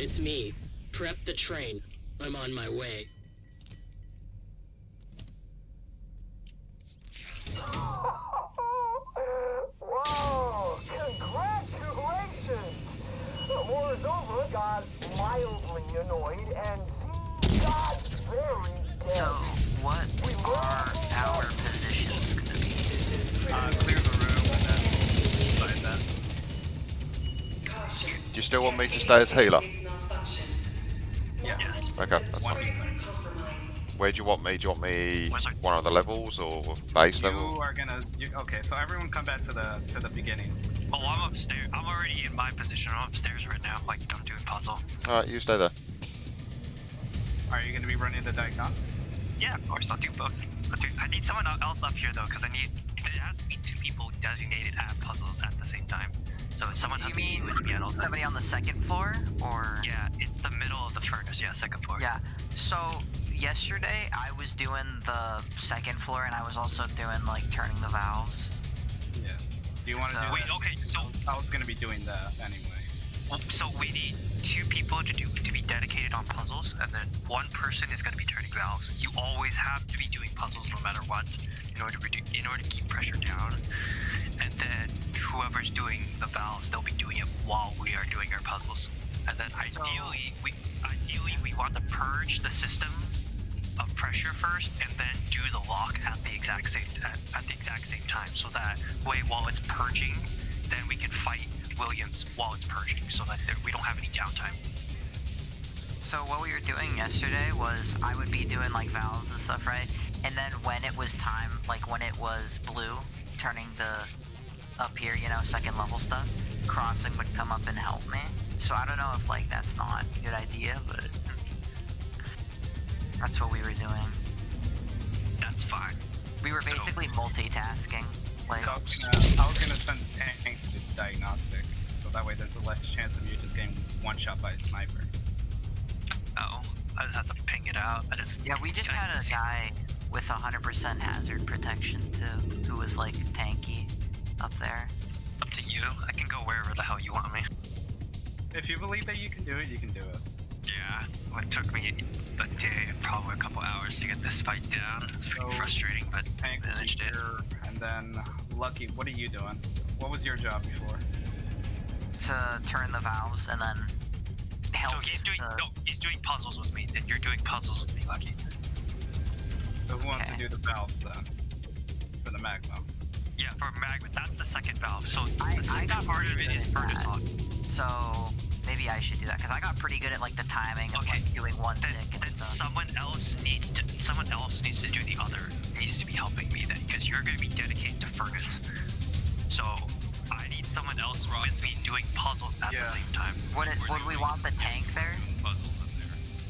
It's me. Prep the train. I'm on my way. Whoa! Congratulations! The war is over, got mildly annoyed, and got very dead. So, what are our positions gonna be? Clear the room and then decide that. Do you still want me to stay as healer? Yeah. Yes. Okay, that's fine. Where do you want me? Do you want me one of the levels or base level? You are gonna. Okay, so everyone come back to the beginning. Oh, I'm upstairs. I'm already in my position. I'm upstairs right now. Like I'm doing puzzle. All right, you stay there. Are you gonna be running the diagnostic? Yeah, of course. I'll do both. I need someone else up here though, because there has to be 2 people designated at puzzles at the same time. So someone has to be with me at all times. Somebody on the second floor, or? Yeah, it's the middle of the furnace. Yeah, second floor. Yeah. So yesterday I was doing the second floor, and I was also doing like turning the valves. Yeah. Do you want to do Wait, that? okay. So I was gonna be doing that anyway. So we need 2 people to be dedicated on puzzles, and then 1 person is going to be turning valves. You always have to be doing puzzles no matter what, in order to keep pressure down. And then whoever's doing the valves, they'll be doing it while we are doing our puzzles. And then ideally we want to purge the system of pressure first, and then do the lock at the exact same time. So that way, while it's purging, then we can fight Williams while it's purging, so that we don't have any downtime. So what we were doing yesterday was I would be doing like valves and stuff, right? And then when it was time, like when it was blue, turning the up here, you know, second level stuff, Crossing would come up and help me. So I don't know if like that's not a good idea, but that's what we were doing. That's fine. We were basically multitasking. Like, I was gonna send Tank to the diagnostic, so that way there's a less chance of you just getting one shot by a sniper. Oh, I just have to ping it out. yeah, we just had a guy with 100% hazard protection too, who was like tanky up there. Up to you. I can go wherever the hell you want me. If you believe that you can do it, you can do it. Yeah, well, it took me a day, probably a couple hours to get this fight down. It's pretty frustrating, but Tank, managed it. And then Lucky, what are you doing? What was your job before? To turn the valves and then help. So he's doing puzzles with me. Then you're doing puzzles with me, Lucky. So who wants to do the valves then? For the magma. Yeah, for magma, that's the second valve. So I the second got part of it is purge lock. So maybe I should do that, because I got pretty good at like the timing of like doing one tick and stuff. Someone else needs to do the other. Needs to be helping me then, because you're going to be dedicated to furnace. So I need someone else with me doing puzzles at the same time. Would we want the tank there?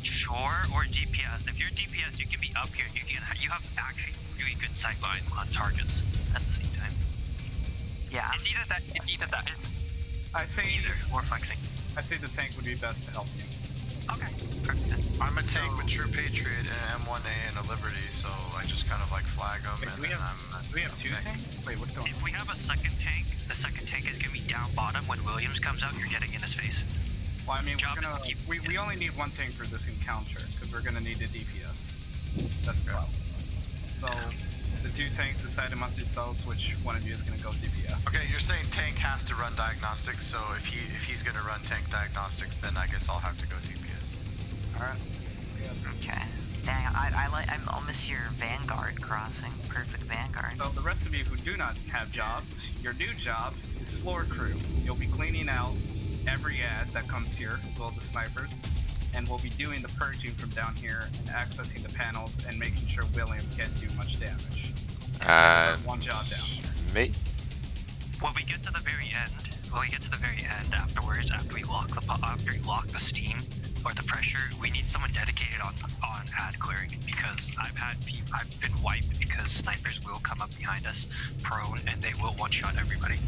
Sure, or DPS. If you're DPS, you can be up here. You have actually really good sight lines on targets at the same time. Yeah. It's either that. I say either or flexing. I say the tank would be best to help you. Okay. Perfect. I'm a tank with True Patriot and M1A and a Liberty, so I just kind of like flag them. Wait, and do we then have 2 tanks? Wait, what's going on? If we have a second tank, the second tank is gonna be down bottom. When Williams comes out, you're getting in his face. Well, I mean, we only need 1 tank for this encounter, because we're gonna need a DPS. That's the problem. So, the 2 tanks decide amongst yourselves which one of you is gonna go DPS. Okay, you're saying tank has to run diagnostics, so if he's gonna run tank diagnostics, then I guess I'll have to go DPS. Alright. Okay. Dang, I'll miss your Vanguard crossing. Perfect Vanguard. So the rest of you who do not have jobs, your new job is floor crew. You'll be cleaning out every ad that comes here, as well as the snipers, and we'll be doing the purging from down here and accessing the panels and making sure William can't do much damage. And one job down here. Me? When we get to the very end, afterwards, after we lock the steam or the pressure, we need someone dedicated on ad clearing, because I've been wiped because snipers will come up behind us prone and they will one-shot everybody.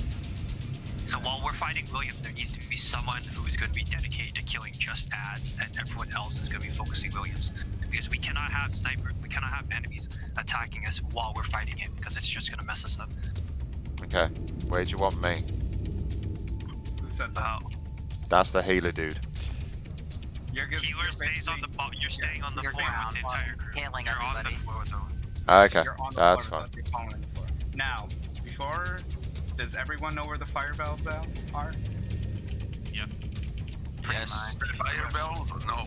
So while we're fighting Williams, there needs to be someone who's going to be dedicated to killing just ads, and everyone else is going to be focusing Williams. Because we cannot have enemies attacking us while we're fighting him, because it's just going to mess us up. Okay, where do you want me? Who said that? That's the healer dude. You're Healer stays on the you're staying on the You're floor down, with the entire crew. healing You're on everybody. the floor with them. Okay, You're on the that's floor fine. with us, you're following the floor. Now, does everyone know where the fire valves are? Yep. Yes. Fire valve? No.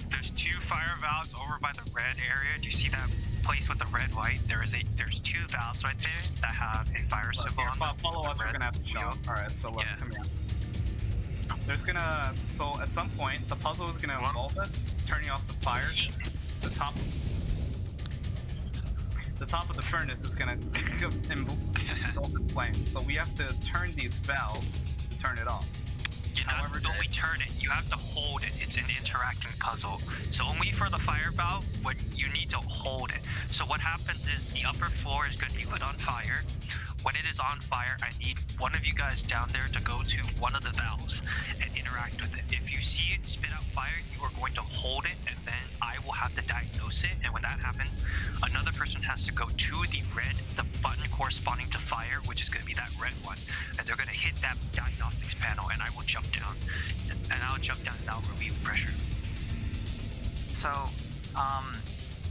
There's 2 fire valves over by the red area. Do you see that place with the red light? There's 2 valves right there that have a fire Look, symbol here, on them. follow us, we're gonna have to show. wheel. Alright, so look, Yeah. come here. So at some point, the puzzle is gonna involve us turning off the fire. The top of the furnace is gonna engulf in flames. So we have to turn these valves to turn it off. You not only turn it, you have to hold it. It's an interacting puzzle. So only for the fire valve, what you need to hold it. So what happens is the upper floor is going to be lit on fire. When it is on fire, I need one of you guys down there to go to one of the valves and interact with it. If you see it spit out fire, you are going to hold it, and then I will have to diagnose it. And when that happens, another person has to go to the button corresponding to fire, which is going to be that red one, and they're going to hit that diagnostics panel, and I will jump down, and I'll jump down and I'll relieve pressure. So,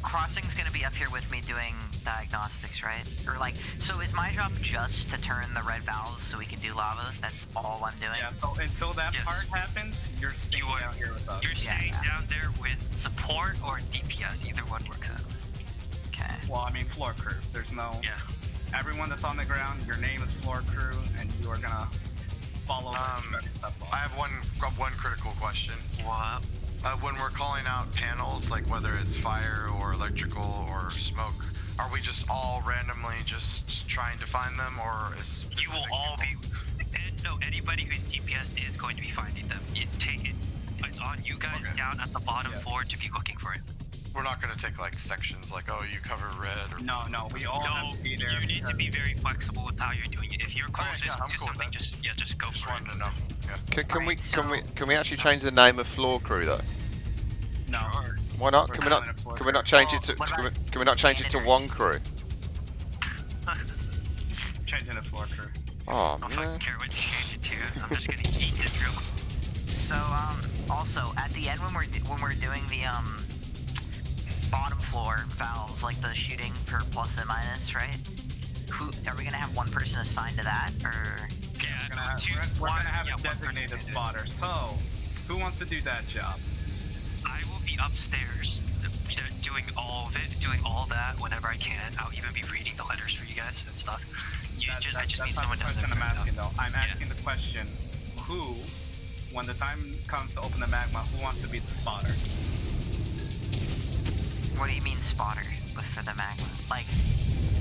Crossing's gonna be up here with me doing diagnostics, right? Or like, so is my job just to turn the red valves so we can do lava? That's all I'm doing? Yeah, so until that Yes. part happens, you're staying down here with us. You're staying down there with support or DPS, either one works out. Okay. Well, I mean floor crew. There's no... Yeah. Everyone that's on the ground, your name is floor crew, and you are gonna follow the instructions up. I have one critical question. What? When we're calling out panels, like whether it's fire or electrical or smoke, are we just all randomly just trying to find them, or is You will all be... No, anybody who's DPS is going to be finding them. It's on you guys down at the bottom floor to be looking for it. We're not gonna take like sections, like oh you cover red or No, we all have to be there. You need to be very flexible with how you're doing it. If you're closest yeah, I'm to cool with something, that. just go just for it. wanted to know. Yeah. Can we actually change the name of floor crew though? No. Why not? We're Can we calling not? it floor Can we crew. not change it to? What about Can we not change it to one crew? Changing the floor crew. Oh I don't man. fucking care what you change it to. I'm just gonna eat this real quick. So, also, at the end when we're doing the, bottom floor valves, like the shooting per plus and minus, right? Are we gonna have one person assigned to that, or? Yeah, We're gonna have a designated spotter. So, who wants to do that job? I will be upstairs doing all of it, doing all that whenever I can. I'll even be reading the letters for you guys and stuff. I just need that's not someone the down there. question I'm right asking now. though. I'm asking the question, who, when the time comes to open the magma, who wants to be the spotter? What do you mean spotter for the magma? Like,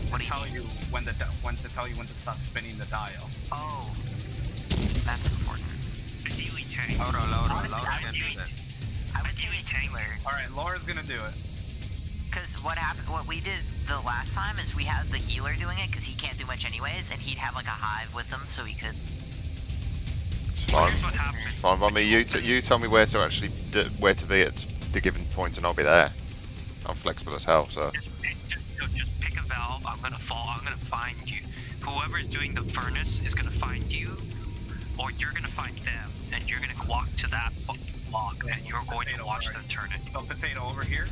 what do you Tell mean? you when to stop spinning the dial. Oh, that's important. Ideally tank. Laura Honestly, can do that. I would do a healer. Alright, Laura's gonna do it. Because what we did the last time is we had the healer doing it because he can't do much anyways, and he'd have like a hive with him so he could. It's fine. Here's what happens. Fine by me. You tell me where to actually where to be at the given point, and I'll be there. I'm flexible as hell, so. Just pick a valve. I'm gonna find you. Whoever is doing the furnace is gonna find you, or you're gonna find them, and you're gonna walk to that block, and you're going to watch them turn it. So potato over here.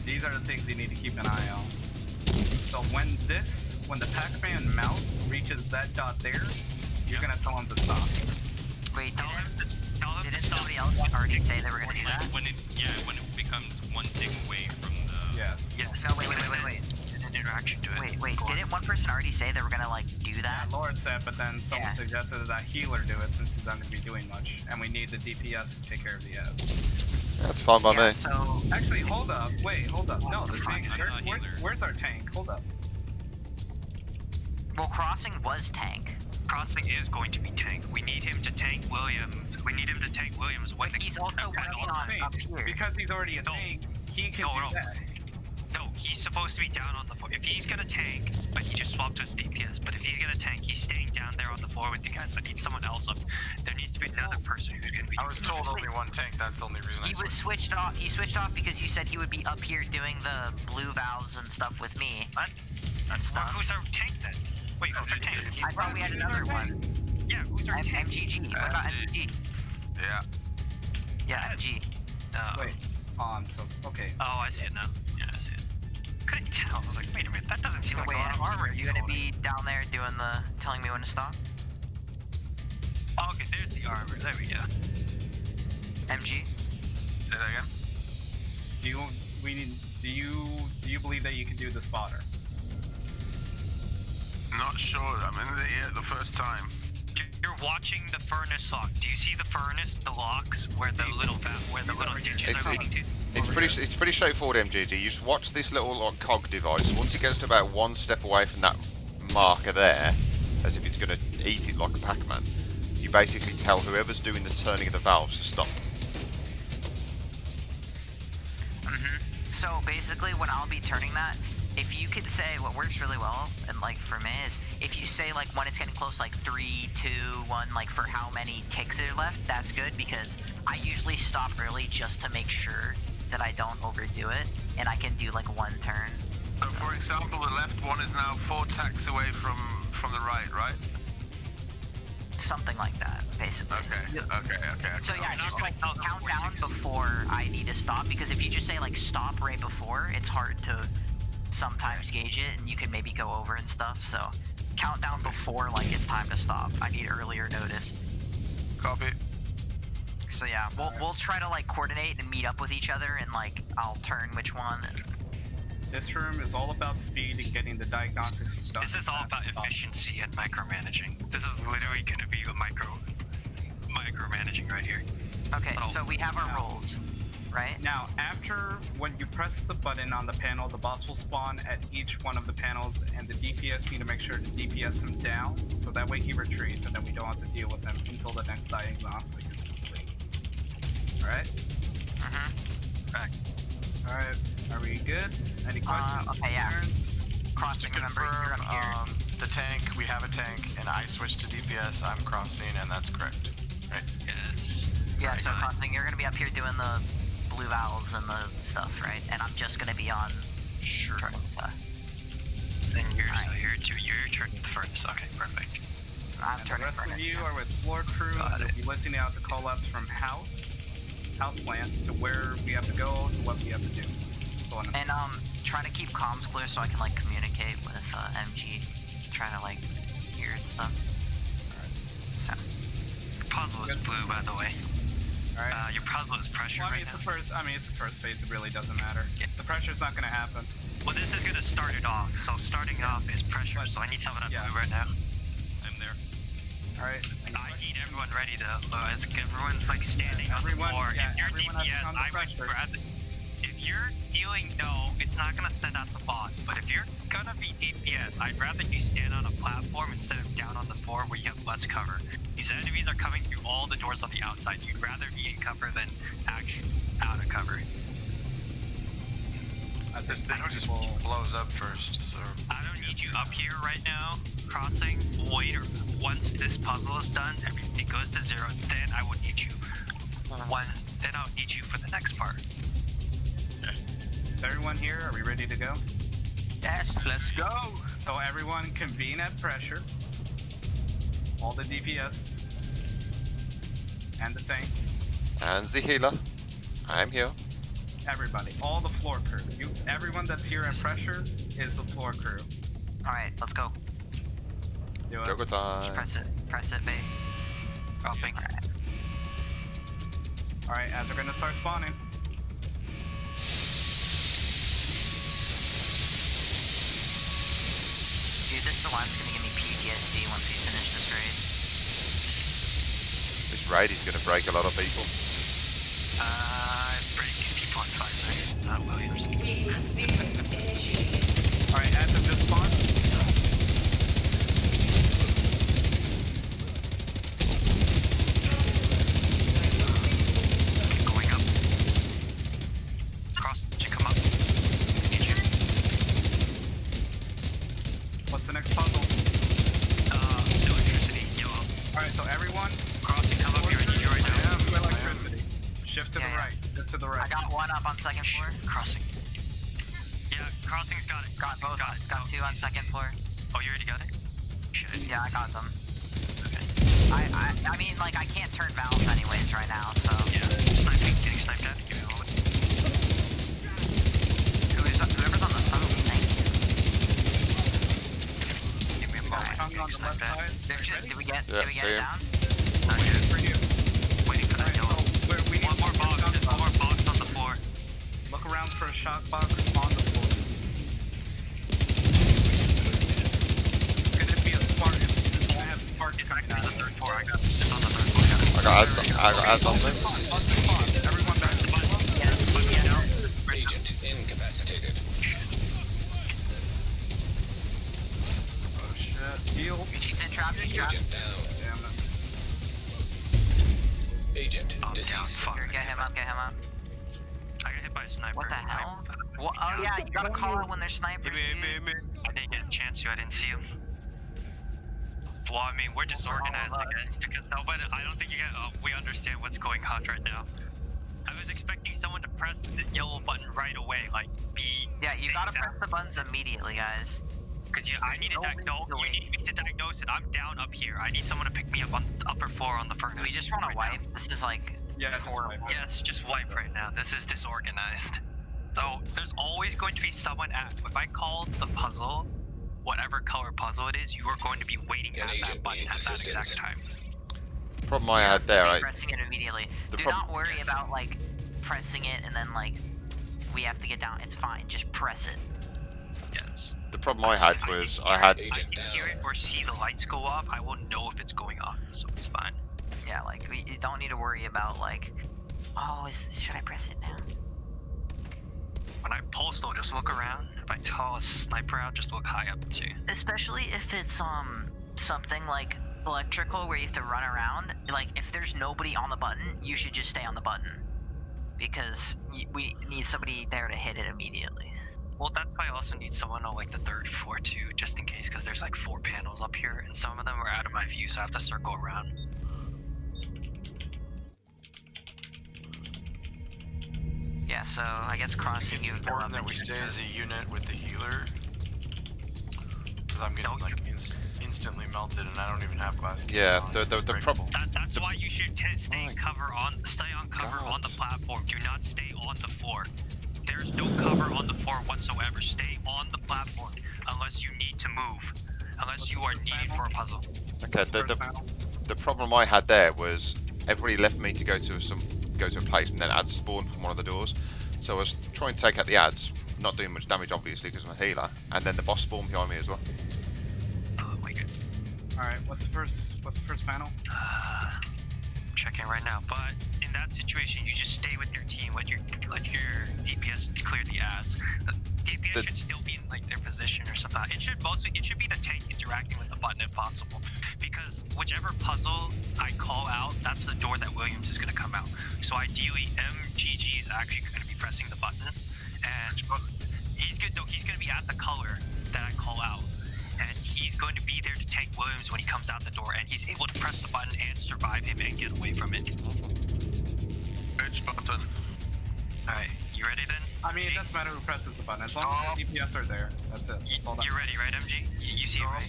These are the things you need to keep an eye on. So when the Pac-Man mouse reaches that dot there, you're gonna tell him to stop. Wait, Tell them to didn't stop. somebody else already say they were gonna do that? When it becomes one tick away from the... Yeah. Yes. No, wait. There's an interaction to it. Wait, didn't one person already say they were gonna like do that? Yeah, Laura said, but then someone Yeah. suggested that healer do it since he's not going to be doing much, and we need the DPS to take care of the ads. That's fine by Yeah, me. so Actually, hold up. Wait, hold up. No, the tank. I'm not healer. Where's our tank? Hold up. well, Crossing was tank. Crossing is going to be tank. We need him to tank Williams. We need him to tank Williams. But he's also working on up here. Because he's already a tank, he can No. do that. No, he's supposed to be down on the floor. If he's gonna tank, but he just swapped to his DPS. But if he's gonna tank, he's staying down there on the floor with you guys. I need someone else up. There needs to be another person who's gonna be. I was told only one tank. That's the only reason He I was switched off. He switched off because you said he would be up here doing the blue valves and stuff with me. What? That's Well, stuff. who's our tank then? Wait, who's our tank? I thought we had another one. Yeah, who's our tank? MGG. What about MGG? Yeah. Yeah, MG. Wait. So okay. Oh, I see it now. Yeah, I see it. Couldn't tell. I was like, wait a minute, that doesn't seem So like wait, a lot of armor. are you gonna be down there doing the telling me when to stop? Oh, okay, there's the armor. There we go. MG? Say that again? Do you believe that you can do the spotter? Not sure. I'm in the first time. You're watching the furnace lock. Do you see the furnace, the locks, where the little digits are pointing to? It's pretty straightforward, MGG. You just watch this little like, cog device. Once it gets to about one step away from that marker there, as if it's going to eat it like a Pac-Man, you basically tell whoever's doing the turning of the valves to stop. So basically, when I'll be turning that, if you could say what works really well, and like for me is, if you say like when it's getting close, like 3, 2, 1, like for how many ticks are left, that's good because I usually stop early just to make sure that I don't overdo it, and I can do like one turn. So, for example, the left one is now 4 tacks away from the right? Something like that, basically. Okay. So yeah, just like count down before I need to stop, because if you just say like stop right before, it's hard to sometimes gauge it, and you can maybe go over and stuff. So count down before like it's time to stop. I need earlier notice. Copy. So yeah, we'll try to like coordinate and meet up with each other, and like I'll turn which one. And... This room is all about speed and getting the diagnostics done. This is all about efficiency and micromanaging. This is literally gonna be a micromanaging right here. Okay, so we have our roles, right? Now, after when you press the button on the panel, the boss will spawn at each one of the panels, and the DPS need to make sure to DPS him down, so that way he retreats, and then we don't have to deal with him until the next diagnostic is complete. Alright? Back. Alright, are we good? Any questions? Okay, yeah. Crossing, To remember, you're confirm, up here. the tank, we have a tank, and I switched to DPS, I'm crossing, and that's correct. Right? Yes. Yeah, so crossing, you're gonna be up here doing the blue valves and the stuff, right? And I'm just gonna be on Sure. turning to... Then you're turning the furnace. Okay, perfect. I'm And the turning rest furnace. of you are with floor crew, Got and it. you'll be listening out the call-outs from house plant, to where we have to go, to what we have to do. So on And trying to keep comms clear so I can like communicate with MG, trying to like hear and stuff. So Your puzzle is blue, by the way. Alright. Your puzzle is pressure Well, right now. it's the first phase, it really doesn't matter. Yeah. The pressure's not gonna happen. Well, this is gonna start it off. So starting it off is pressure. So I need someone up Yeah. blue right now. I'm there. Alright. I need everyone ready to. As everyone's like standing on the Everyone- floor. yeah, If you're everyone has to DPS, come to I would pressure. rather. If you're dealing no, it's not gonna send out the boss. But if you're gonna be DPS, I'd rather you stand on a platform instead of down on the floor where you have less cover. These enemies are coming through all the doors on the outside. You'd rather be in cover than actually out of cover. This thing just blows up first, so... I don't need you up here right now, crossing. Wait, once this puzzle is done, everything goes to 0, then I will need you. Then I'll need you for the next part. Is everyone here? Are we ready to go? yes, Let's go! So everyone convene at pressure. All the DPS. And the tank. And the healer. I'm here. Everybody. All the floor crew. Everyone that's here at pressure is the floor crew. all right, let's go. Do it. Go Just time. press it, babe. Dropping. Alright, as we're gonna start spawning. Dude, this Salon's gonna give me PTSD once we finish this raid. This raid is going to break a lot of people. Break people in 5 seconds, not Williams. Alright, as of just spawned. Going up. Cross, should come up. Need you. What's the next puzzle? Electricity, yellow. Alright, so everyone, Crossing, come up here, I need you right now. to electricity. Shift to Yeah, the yeah. right. Shift to the right. I got one up on second floor. Crossing. Yeah, crossing's got it. Got both. Got it. Got two on second floor. Oh, you already got it? Shit. Yeah, I got them. Okay. I mean, like, I can't turn valves anyways right now, so... Yeah, sniper Did we see get it him. down? Waiting for you. Waiting for that hill. One more box. There's one more box on the floor. Look around for a shock box on the floor. Could it be a spark? I have spark coming out. The third floor. I got it's on the third floor. I got ads on me. Everyone back to the Agent incapacitated. Oh shit. Heal. He's in trap. Agent down. Damn it. Agent I'm down. deceased. Fuck. Here, get him up, get him up. I got hit by a sniper. What the hell? What? Oh yeah, you gotta call out when there's snipers. dude. I didn't get a chance to. I didn't see him. Well, I mean, we're disorganized again. Because nobody, I don't think you guys, we understand what's going on right now. I was expecting someone to press the yellow button right away, like be. Yeah, you gotta press the buttons immediately, guys. Because I need to diagnose. You need me to diagnose it. I'm down up here. I need someone to pick me up on the upper floor on the furnace. We just want to right wipe. now. This is like Yeah, horrible. Yes, just wipe right now. This is disorganized. So there's always going to be someone at. If I call the puzzle, whatever color puzzle it is, you are going to be waiting An at that agent button needs at that assistance. exact time. Problem I had there, pressing it immediately. The Do not worry about like pressing it and then like we have to get down. It's fine. Just press it. Yes. the problem I had was I had I can hear it or see the lights go off. I will know if it's going off, so it's fine. Yeah, like you don't need to worry about like, oh, should I press it now? When I pulse though, just look around. If I tell a sniper out, just look high up too. Especially if it's something like electrical where you have to run around. Like if there's nobody on the button, you should just stay on the button because we need somebody there to hit it immediately. Well, that's why I also need someone on like the third floor too, just in case, because there's like 4 panels up here, and some of them are out of my view, so I have to circle around. Yeah, so I guess crossing It's you. important that we stay as a unit with the healer. Because I'm getting like instantly melted and I don't even have glass. yeah the problem. That's why you should stay on cover on the platform. Do not stay on the floor. There's no cover on the floor whatsoever. Stay on the platform unless you need to move. Unless you are needed for a puzzle. Okay, the problem I had there was everybody left me to go to a place and then ads spawned from one of the doors. So I was trying to take out the ads, not doing much damage obviously because I'm a healer, and then the boss spawned behind me as well. Oh my god. Alright, what's the first panel? Checking right now, but in that situation, you just stay with your team. Let your DPS clear the ads. The DPS should still be in like their position or something. It should be the tank interacting with the button if possible, because whichever puzzle I call out, that's the door that Williams is going to come out. So ideally, MGG is actually going to be pressing the button, and he's going to be at the color that I call out. And he's going to be there to tank Williams when he comes out the door, and he's able to press the button and survive him and get away from it. Which button? Alright, you ready then? I mean, it doesn't matter who presses the button, as long as the DPS are there. That's it. You're ready, right, MG? You see it, right?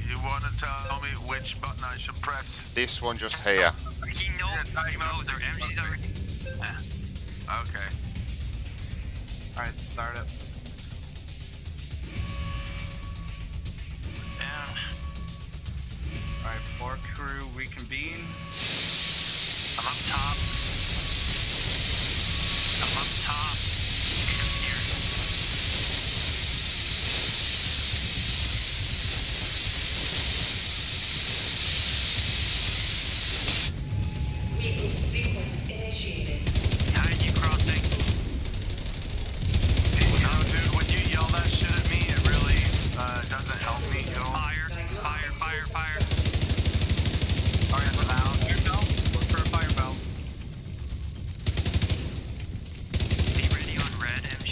You want to tell me which button I should press? This one just here. He knows, or MG's already. Okay. Alright, start it. And Alright, floor crew reconvene. I'm up top. Here. Behind you, crossing. No, dude, when you yell that shit at me, it really doesn't help me at all. Fire. Alright, look for a fire valve. Be ready on red, MG.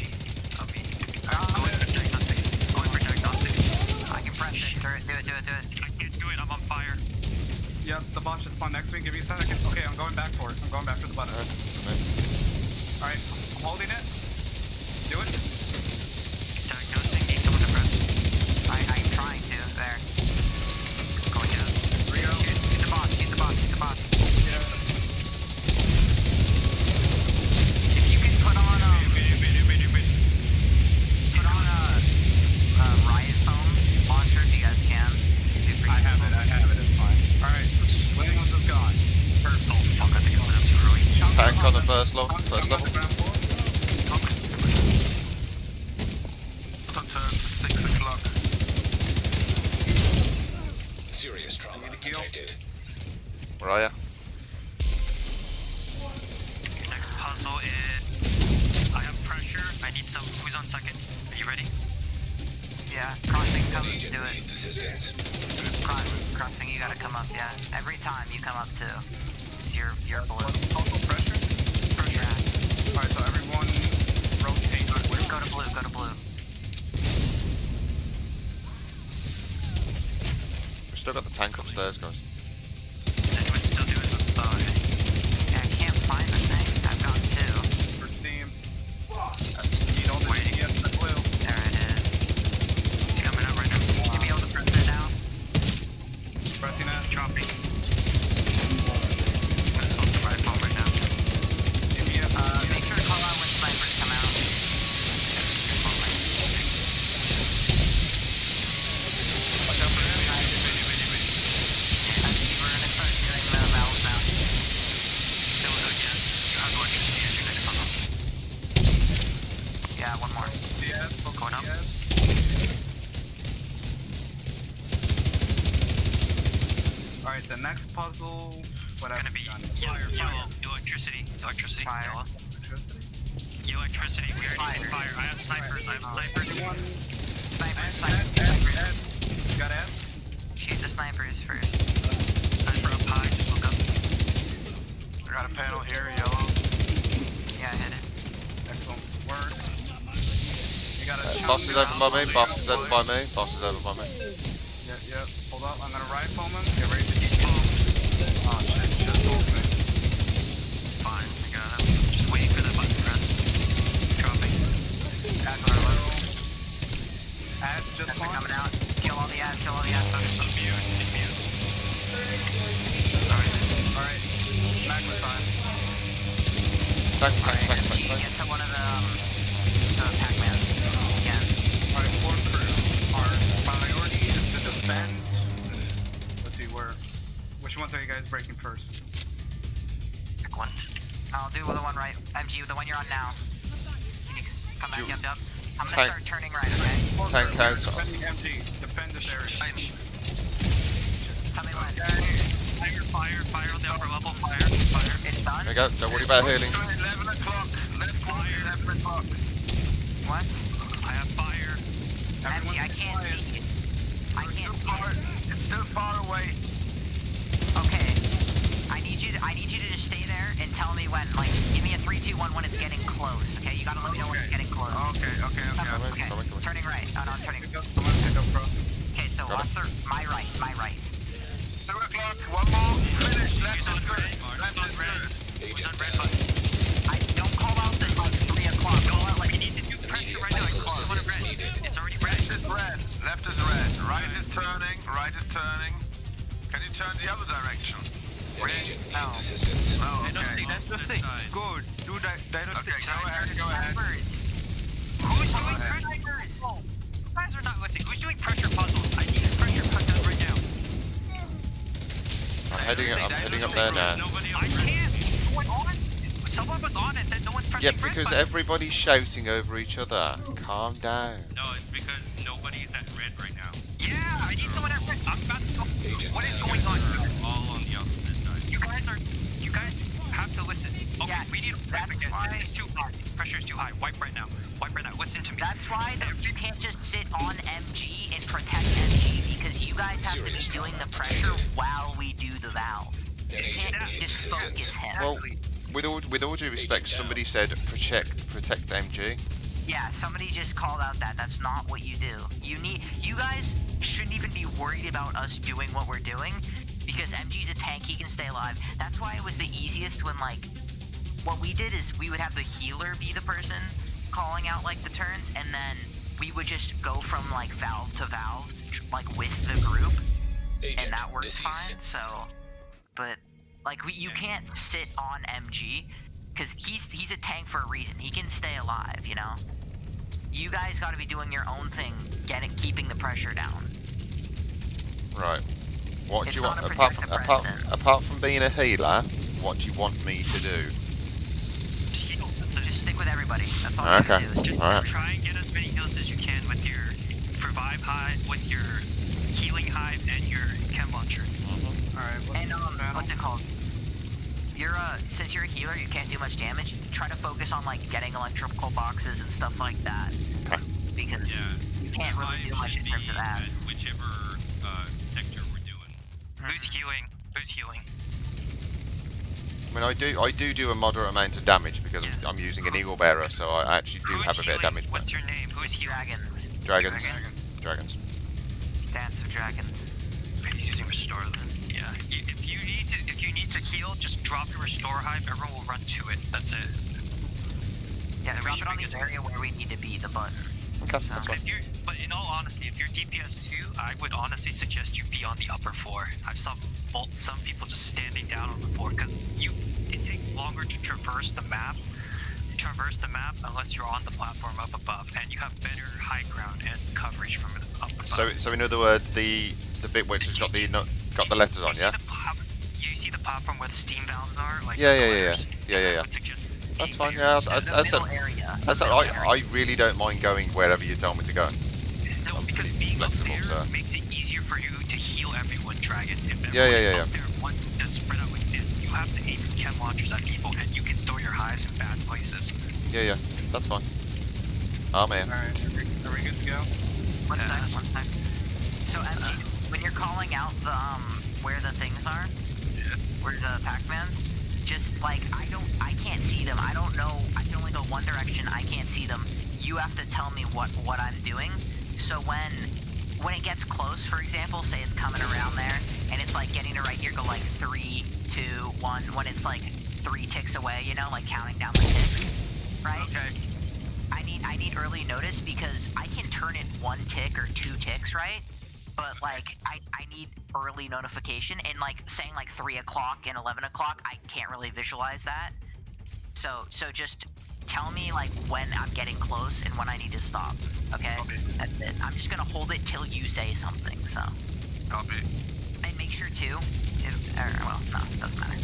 Going for diagnostics. I can press it. Do it. I can't do it, I'm on fire. Yep, the boss just spawned next to me. Give me a second. Okay, I'm going back for it. I'm going back for the button. Alright, I'm holding it. Do it. Diagnosing, need someone to press. I'm trying to. There. Going down. Rio. Shoot the boss. Yeah. If you can put on riot foam launcher, if you guys can. I have it, it's fine. Alright, first level. First level. Auto turn to 6 o'clock. Serious trauma detected. Where are ya? Your next puzzle is... I have pressure. I need some... Who's on second? Are you ready? Yeah, crossing, come Agent do it. needs assistance. Crossing, you gotta come up, yeah. Every time you come up too. It's your blue. Also pressure? Pressure. Yeah. Alright, so everyone rotate. Go to blue, go to blue. We've still got the tank upstairs, guys. Anyone still doing the... Oh, okay. Yeah, I can't find the thing. I've got two. First team. You don't wait. Yes, the blue. There it is. He's coming up right now. You be able to press it now? Pressing it. Dropping. That's on the right phone right now. Give me a... Make sure to call out when snipers come out. Watch out for him. I think we're gonna start hearing the valves now. Still good, yeah. You have electricity as your next puzzle. Yeah, one more. Yes, Going up. yes. Alright, the next puzzle... What Gonna be yellow, electricity, Fire. yellow. Electricity, we already did fire. I have snipers, One. Snipers. You got Ed? Shoot the snipers first. Sniper up high, just look up. I got a panel here, yellow. Yeah, hit it. Excellent work. You got a Boss is over by me. Boss is over by me. Boss is over by me. Yep. Hold up, I'm gonna rifle him. Get ready to He's close. Oh shit, just told me. Fine, I got him. Just waiting for the button press. Dropping. Ads on our level. Ads just They're launched. coming out. Kill all the ads, kill all the ads. Immune. Alright, magma time. Tank. You get to one of the Pac-Man again. Alright, floor crew. Our priority is to defend. Let's see, which ones are you guys breaking first? Pick one. I'll do the one right. MG, the one you're on now. Come back, yep. I'm gonna Tank. start turning right, okay? Tank out. Defending MG. Defend this area. Tell me when. Fire on the upper level, fire. It's done? There you go. Don't worry about healing. 11 o'clock. Left corner, 11 o'clock. What? I have fire. MG, I can't see it. I can't see it. It's still far away. Okay. I need you to just stay there and tell me when. Like, give me a 3, 2, 1 when it's getting close. Okay, you gotta let me know when it's getting close. Okay. Okay. Come in. Turning right. Oh no, I'm turning. I'm gonna pick up crossing. Okay, so Got it. officer, my right. 2 o'clock. One more. Finish. Left He's is on good. red. Left is good. Who's on red button? I don't call out this like 3 o'clock. Call out like We need to do pressure right now. It's on red. It's already red. Left is red. Left is red. Right is turning. Right is turning. Can you turn the other direction? Agent No. needs assistance. Oh, That's okay. the thing. Good. Do that. Okay, go ahead. Snipers. Who's doing snipers? You guys are not listening. Who's doing pressure puzzles? I need a pressure puzzle right now. I'm heading up there now. I can't. What's on? Someone was on and said no one's pressing Yeah, red because button. everybody's shouting over each other. Calm down. No, it's because nobody's at red right now. Yeah, I need someone at red. I'm about to go. What is going on? All on the opposite side. You guys have to listen. Okay, Yeah, we need to wipe again. This is too high. Pressure is too high. Wipe right now. Listen to me. That's why you can't just sit on MG and protect MG because you guys have to be Serious doing the trauma pressure detected. while we do the valves. An You agent can't needs just assistance. focus him. Well, with all due respect, somebody said protect MG. Yeah, somebody just called out that. That's not what you do. You guys shouldn't even be worried about us doing what we're doing because MG's a tank, he can stay alive. That's why it was the easiest when, like, what we did is we would have the healer be the person calling out, like, the turns, and then we would just go from, like, valve to valve, like, with the group, Agent and that works deceased. fine, so, but, like, you can't sit on MG, because he's a tank for a reason. He can stay alive, you know? You guys gotta be doing your own thing, keeping the pressure down. Right. What do It's you not want a apart protect from the president. apart from being a healer? What do you want me to do? stick with everybody. That's all Okay. you have to do. Is just Alright. Try and get as many heals as you can with your revive hive, with your healing hive, and your chem launcher. Alright, And what's it called? You're since you're a healer, you can't do much damage. Try to focus on like getting electrical boxes and stuff like that. Okay. Because you can't really do much in terms of that. Whichever sector we're doing. Who's healing? Who's healing? I mean, I do a moderate amount of damage because I'm using an eagle bearer, so I actually do Who's have a bit of healing? damage. What's your name? Who's healing? Dragons. Dragons. Dance of Dragons. He's using restore then. Yeah. If you need to heal, just drop your restore hive. Everyone will run to it. That's it. Yeah, And we drop should it on be the good. area where we need to be, the button. Okay, that's fine. But in all honesty, if you're DPS 2, I would honestly suggest you be on the upper floor. I've saw some people just standing down on the floor because it takes longer to traverse the map. Unless you're on the platform up above, and you have better high ground and coverage from up above. So in other words, the bit which has got the letters on, yeah. You see the platform where the steam valves are, like Yeah. I would suggest That's fine. being Yeah, clear. that's I really don't mind going wherever you tell me to go. No, I'm because pretty being flexible, up so. there makes it easier for you to heal everyone, Dragon. If Yeah. up there wants to spread out like this, you have to aim your chem launchers at people, and you can throw your hives in bad places. Yeah, that's fine. Oh man. Alright, are we good to go? One sec. So when you're calling out the where the things are, where the Pac-Mans, just like I can't see them. I don't know. I can only go one direction. I can't see them. You have to tell me what I'm doing. So when it gets close, for example, say it's coming around there, and it's like getting to right here, go like 3, 2, 1. When it's like 3 ticks away, you know, like counting down the ticks, right? Okay. I need early notice because I can turn it 1 tick or 2 ticks, right? But like I need early notification, and like saying like 3 o'clock and 11 o'clock, I can't really visualize that. So just tell me like when I'm getting close and when I need to stop. Okay? That's it. I'm just gonna hold it till you say something. So. Copy. And make sure too. Well, no, it doesn't matter.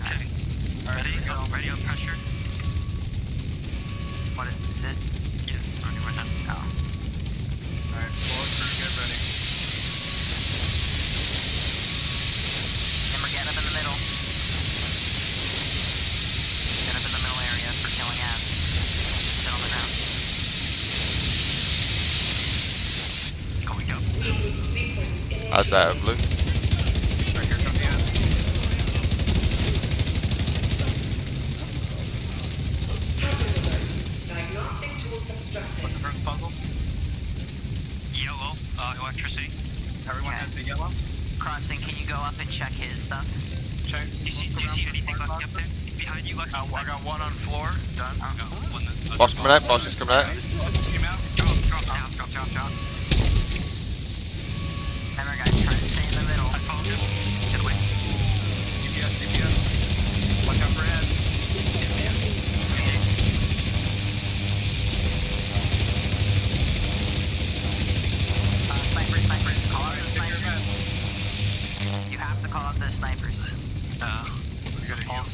Okay. Ready on pressure. What is it? Yeah, starting right now. Oh. Alright, floor crew, get ready. Remember, get up in the middle. Get up in the middle area for killing ads. Sit on the ground. Going up. Adds out of blue. Right, here comes the end. What's the first puzzle? Yellow, electricity. Everyone has the yellow? Crossing, can you go up and check his stuff? Check. Do you see anything left up there? Behind you, Lex? I got one on floor. Done. Boss coming out. Boss is coming out. Came out. Drop. Remember, guys, try to stay in the middle. I followed him. Get away. DPS. Watch out for head. Snipers, call out the Take your snipers. head. You have to call out the snipers. We gotta heal.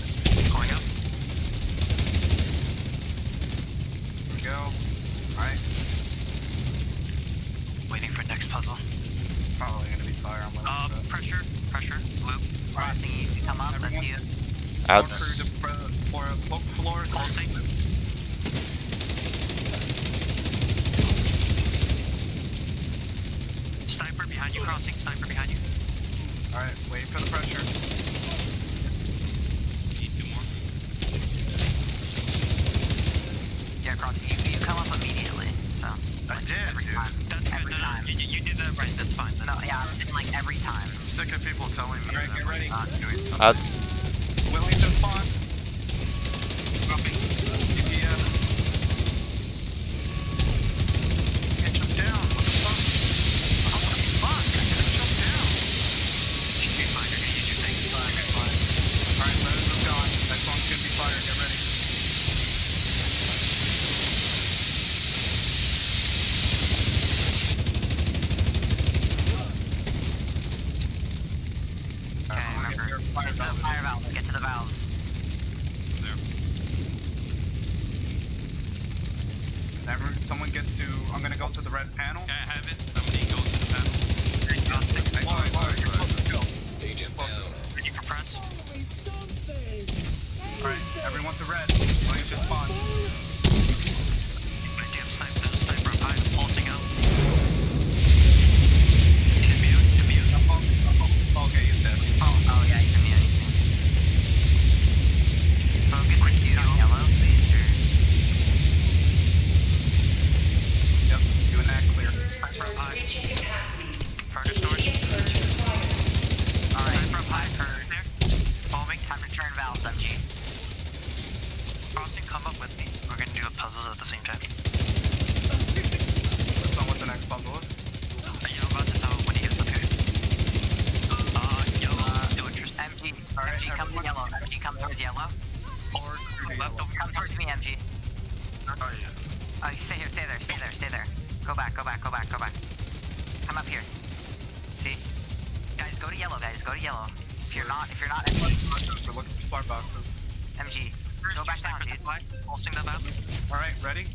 Going up. Here we go. Alright. Waiting for next puzzle. Probably gonna be fire on my left. Pressure, loop. Crossing, you can come up, that's Everyone. you. Adds. Floor. Pulsing. Sniper behind you, crossing. Sniper behind you. Alright, wait for the pressure. Need 2 more. Yeah, Crossing, you come up immediately, so. I did, Every dude. time. That's good. Every time. You did that right. That's fine. No, yeah, I'm saying like every time. I'm sick of people telling me Alright, that get ready. I'm not doing something. Adds. Wellington spawn. Dropping. DPS. Can't jump down. What the fuck? Oh, what the fuck? I can't jump down. Should be fine. You're gonna use your thing. Fine. Alright, letters is gone. Next one's gonna be fire. Get ready. Okay, remember. Fire Get to the valve. fire valves, get to the valves. Someone get to. I'm gonna go to the red panel. Okay, I have it. Somebody go to the panel. Agent down. Ready for press? Alright, everyone to red. William just spawned. My damn sniper, there's a sniper up high, pulsing out. He's immune, immune. Okay, he's dead. Oh yeah, he's immune. Focus the dude on yellow, please, or... Yep, doing that clear. Sniper up high. Furnace doors. Alright. Sniper up high, furnace there. Foaming. Time to turn valves, MG. Crossing, come up with me. We're gonna do a puzzle at the same time. Let's know what the next puzzle is. Yeah, I'm about to tell when he gets up here. Yellow, no interest. MG, Alright, MG, come to everyone- yellow. MG, come towards yellow. Or left over. Come towards me, MG. Oh yeah. Oh, you stay here, stay there, stay there, stay there. Go back, go back, go back, go back. Come up here. See? Guys, go to yellow, guys, go to yellow. If you're not We're looking for smart boxes. MG, go back down, dude. Pulsing them out. Alright, ready?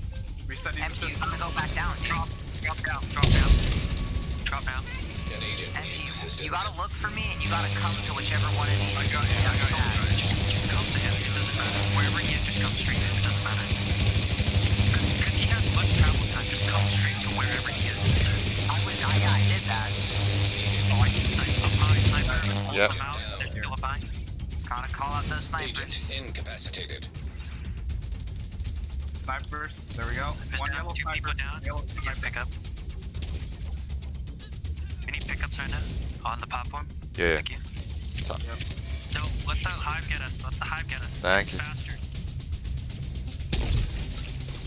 Resetting the MG, you system. gotta go back down. Drop down, drop down. Drop down. MG, you gotta look for me and you gotta come to whichever one of these. I got you. Just come to him, it doesn't matter. Wherever he is, just come straight to him, it doesn't matter. Because he has much travel time, just come straight to wherever he is. Yeah, I did that. Oh, I can snipe up high, sniper. Pull Yep. them out, they're still up high. Gotta call out those snipers. Snipers. There we go. There's One down, yellow two sniper. people down. Yellow We need sniper. pickup. We need pickups right now. On the platform. Yeah. Thank you. Top. No, let the hive get us. Let the hive get us. Thank you. Faster.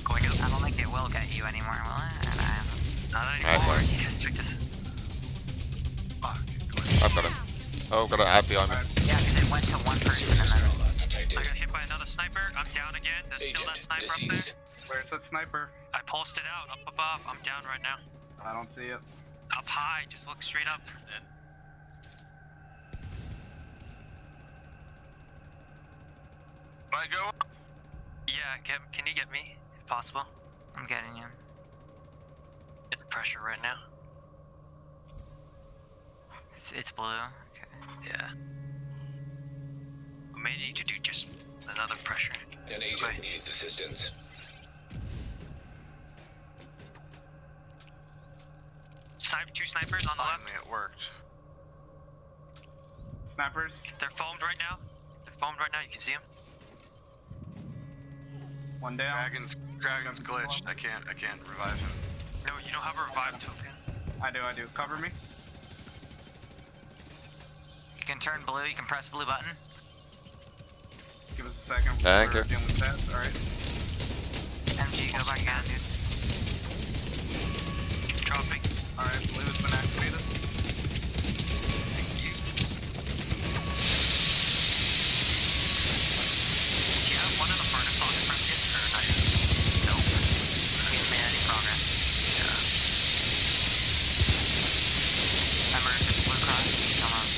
Going up. I don't think it will get you anymore, will it? Not Right, anymore. right. Yes, check this. Fuck. I've got him. Oh, got an ad behind me. Yeah, because it went to one person and then... I got hit by another sniper. I'm down again. There's still that sniper up there. Where's that sniper? I pulsed it out. Up above. I'm down right now. I don't see it. Up high. Just look straight up. I go up. Yeah, can you get me? If possible. I'm getting you. It's pressure right now. It's blue. Okay. Yeah. We may need to do just another pressure. An agent needs assistance. Two snipers on the left. Finally, it worked. Snipers. They're foamed right now. They're foamed right now. You can see them. One down. Dragon's glitched. I can't revive him. No, you don't have a revive token. I do. Cover me. You can turn blue, you can press blue button. Give us a second. Thank We're you. dealing with that. Alright. MG, go back down, dude. Dropping. Alright, blue has been activated. Thank you. Yeah, one of the furnace on the front yet, or not yet? Nope. We haven't made any progress. Yeah. Remember, if it's blue cross, you come up.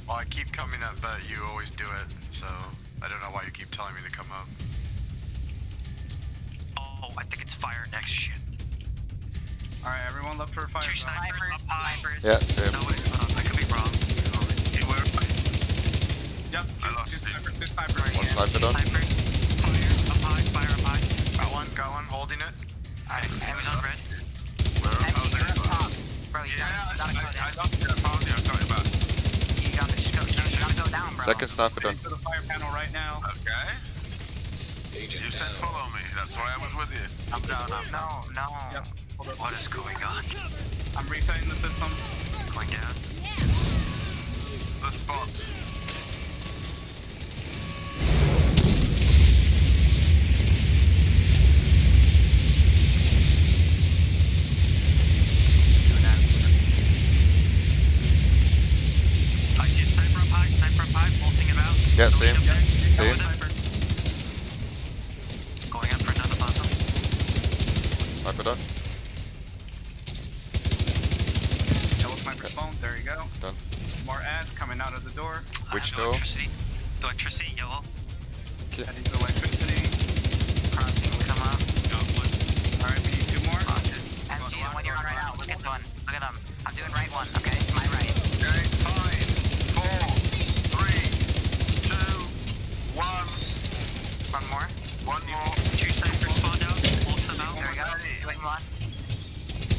Well, I keep coming up, but you always do it, so I don't know why you keep telling me to come up. Oh, I think it's fire next. Shit. Alright, everyone look for a fire Two zone. snipers up high. Yeah, see him. No, wait, hold on. I could be wrong. Hey, where? Yep, I lost two it. snipers, two snipers. One sniper done. Snipers. Fire up high. Got one, holding it. I was on red. Where? MG, Oh, there you're you up are. top. Bro, you Yeah, gotta go I down. lost you. I found you. I'm sorry about it. You gotta just go, you gotta go down, bro. Second sniper done. To the fire panel right now. Okay. You said follow me. That's why I was with you. I'm down. No. Yep. What is going on? I'm resetting the system. Going down. The spot. Doing that. I see a sniper up high, pulsing it out. Yeah, see him. Going up there. See him. Sniper. Going up for another puzzle. Sniper done. Yellow sniper's phone. There you go. Done. More ads coming out of the door. Which I have door? Electricity. Electricity, yellow. Okay. That needs electricity. Crossing, come up. Alright, we need 2 more. MG, the one you're on right now. Look at the one. Look at them. I'm doing right one, okay? My right. Okay, 5, 4, 3, 2, 1. One more. One more. 2 snipers spawned out. Pulse them out. There we go. Doing one.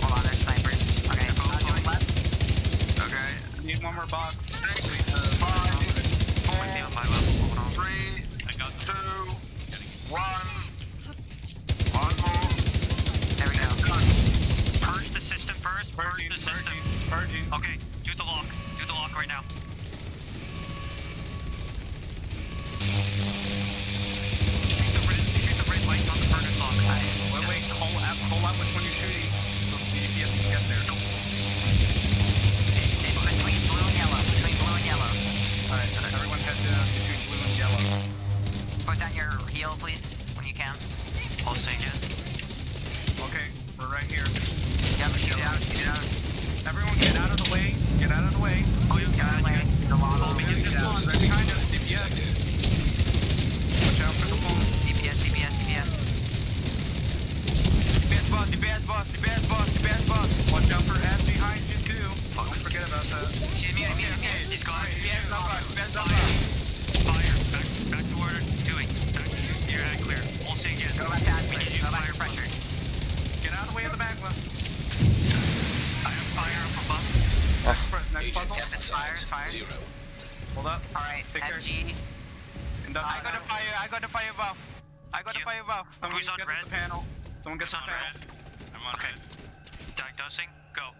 Hold on, there's snipers. Okay, doing left. Okay. Need 1 more box. 6, 5, Might be on my level. Hold on. 3, I got 2, them. 1. One more. There we go. Purge the system first. Purge the system. Purging. Okay, do the lock. Do the lock right now. Shoot the red lights on the furnace lock. Wait, call out which one you're shooting. So the DPS can get there. It's between blue and yellow. Between blue and yellow. Alright, everyone head to between blue and yellow. Put down your heal, please, when you can. Pulsing it. Okay, we're right here. Yep, shoot it out, shoot it out. Everyone get out of the way. Get out of the way. Oh, you got it, way. The log. This one, right behind us. DPS. Watch out for the phone. DPS, DPS, DPS. DPS boss, DPS boss, DPS boss, DPS boss. Watch out for ass behind you too. Don't forget about that. He's gone. DPS not bad, DPS not Fire. bad. Fire. Back to where it's doing. Back to your head clear. Pulsing again. Go back down, We need you go to back fire to pressure. Get out of the way of the magma. I have fire up above. Next Agent puzzle. Yep, it's fire, it's fire. 0. Hold up. Alright, Take care. MG. Conduct. I got a fire. I got a fire buff. I got a fire buff. Someone Who's on get red? to the panel. Someone get Who's to on the panel. red? I'm on okay. Diagnosing. Go.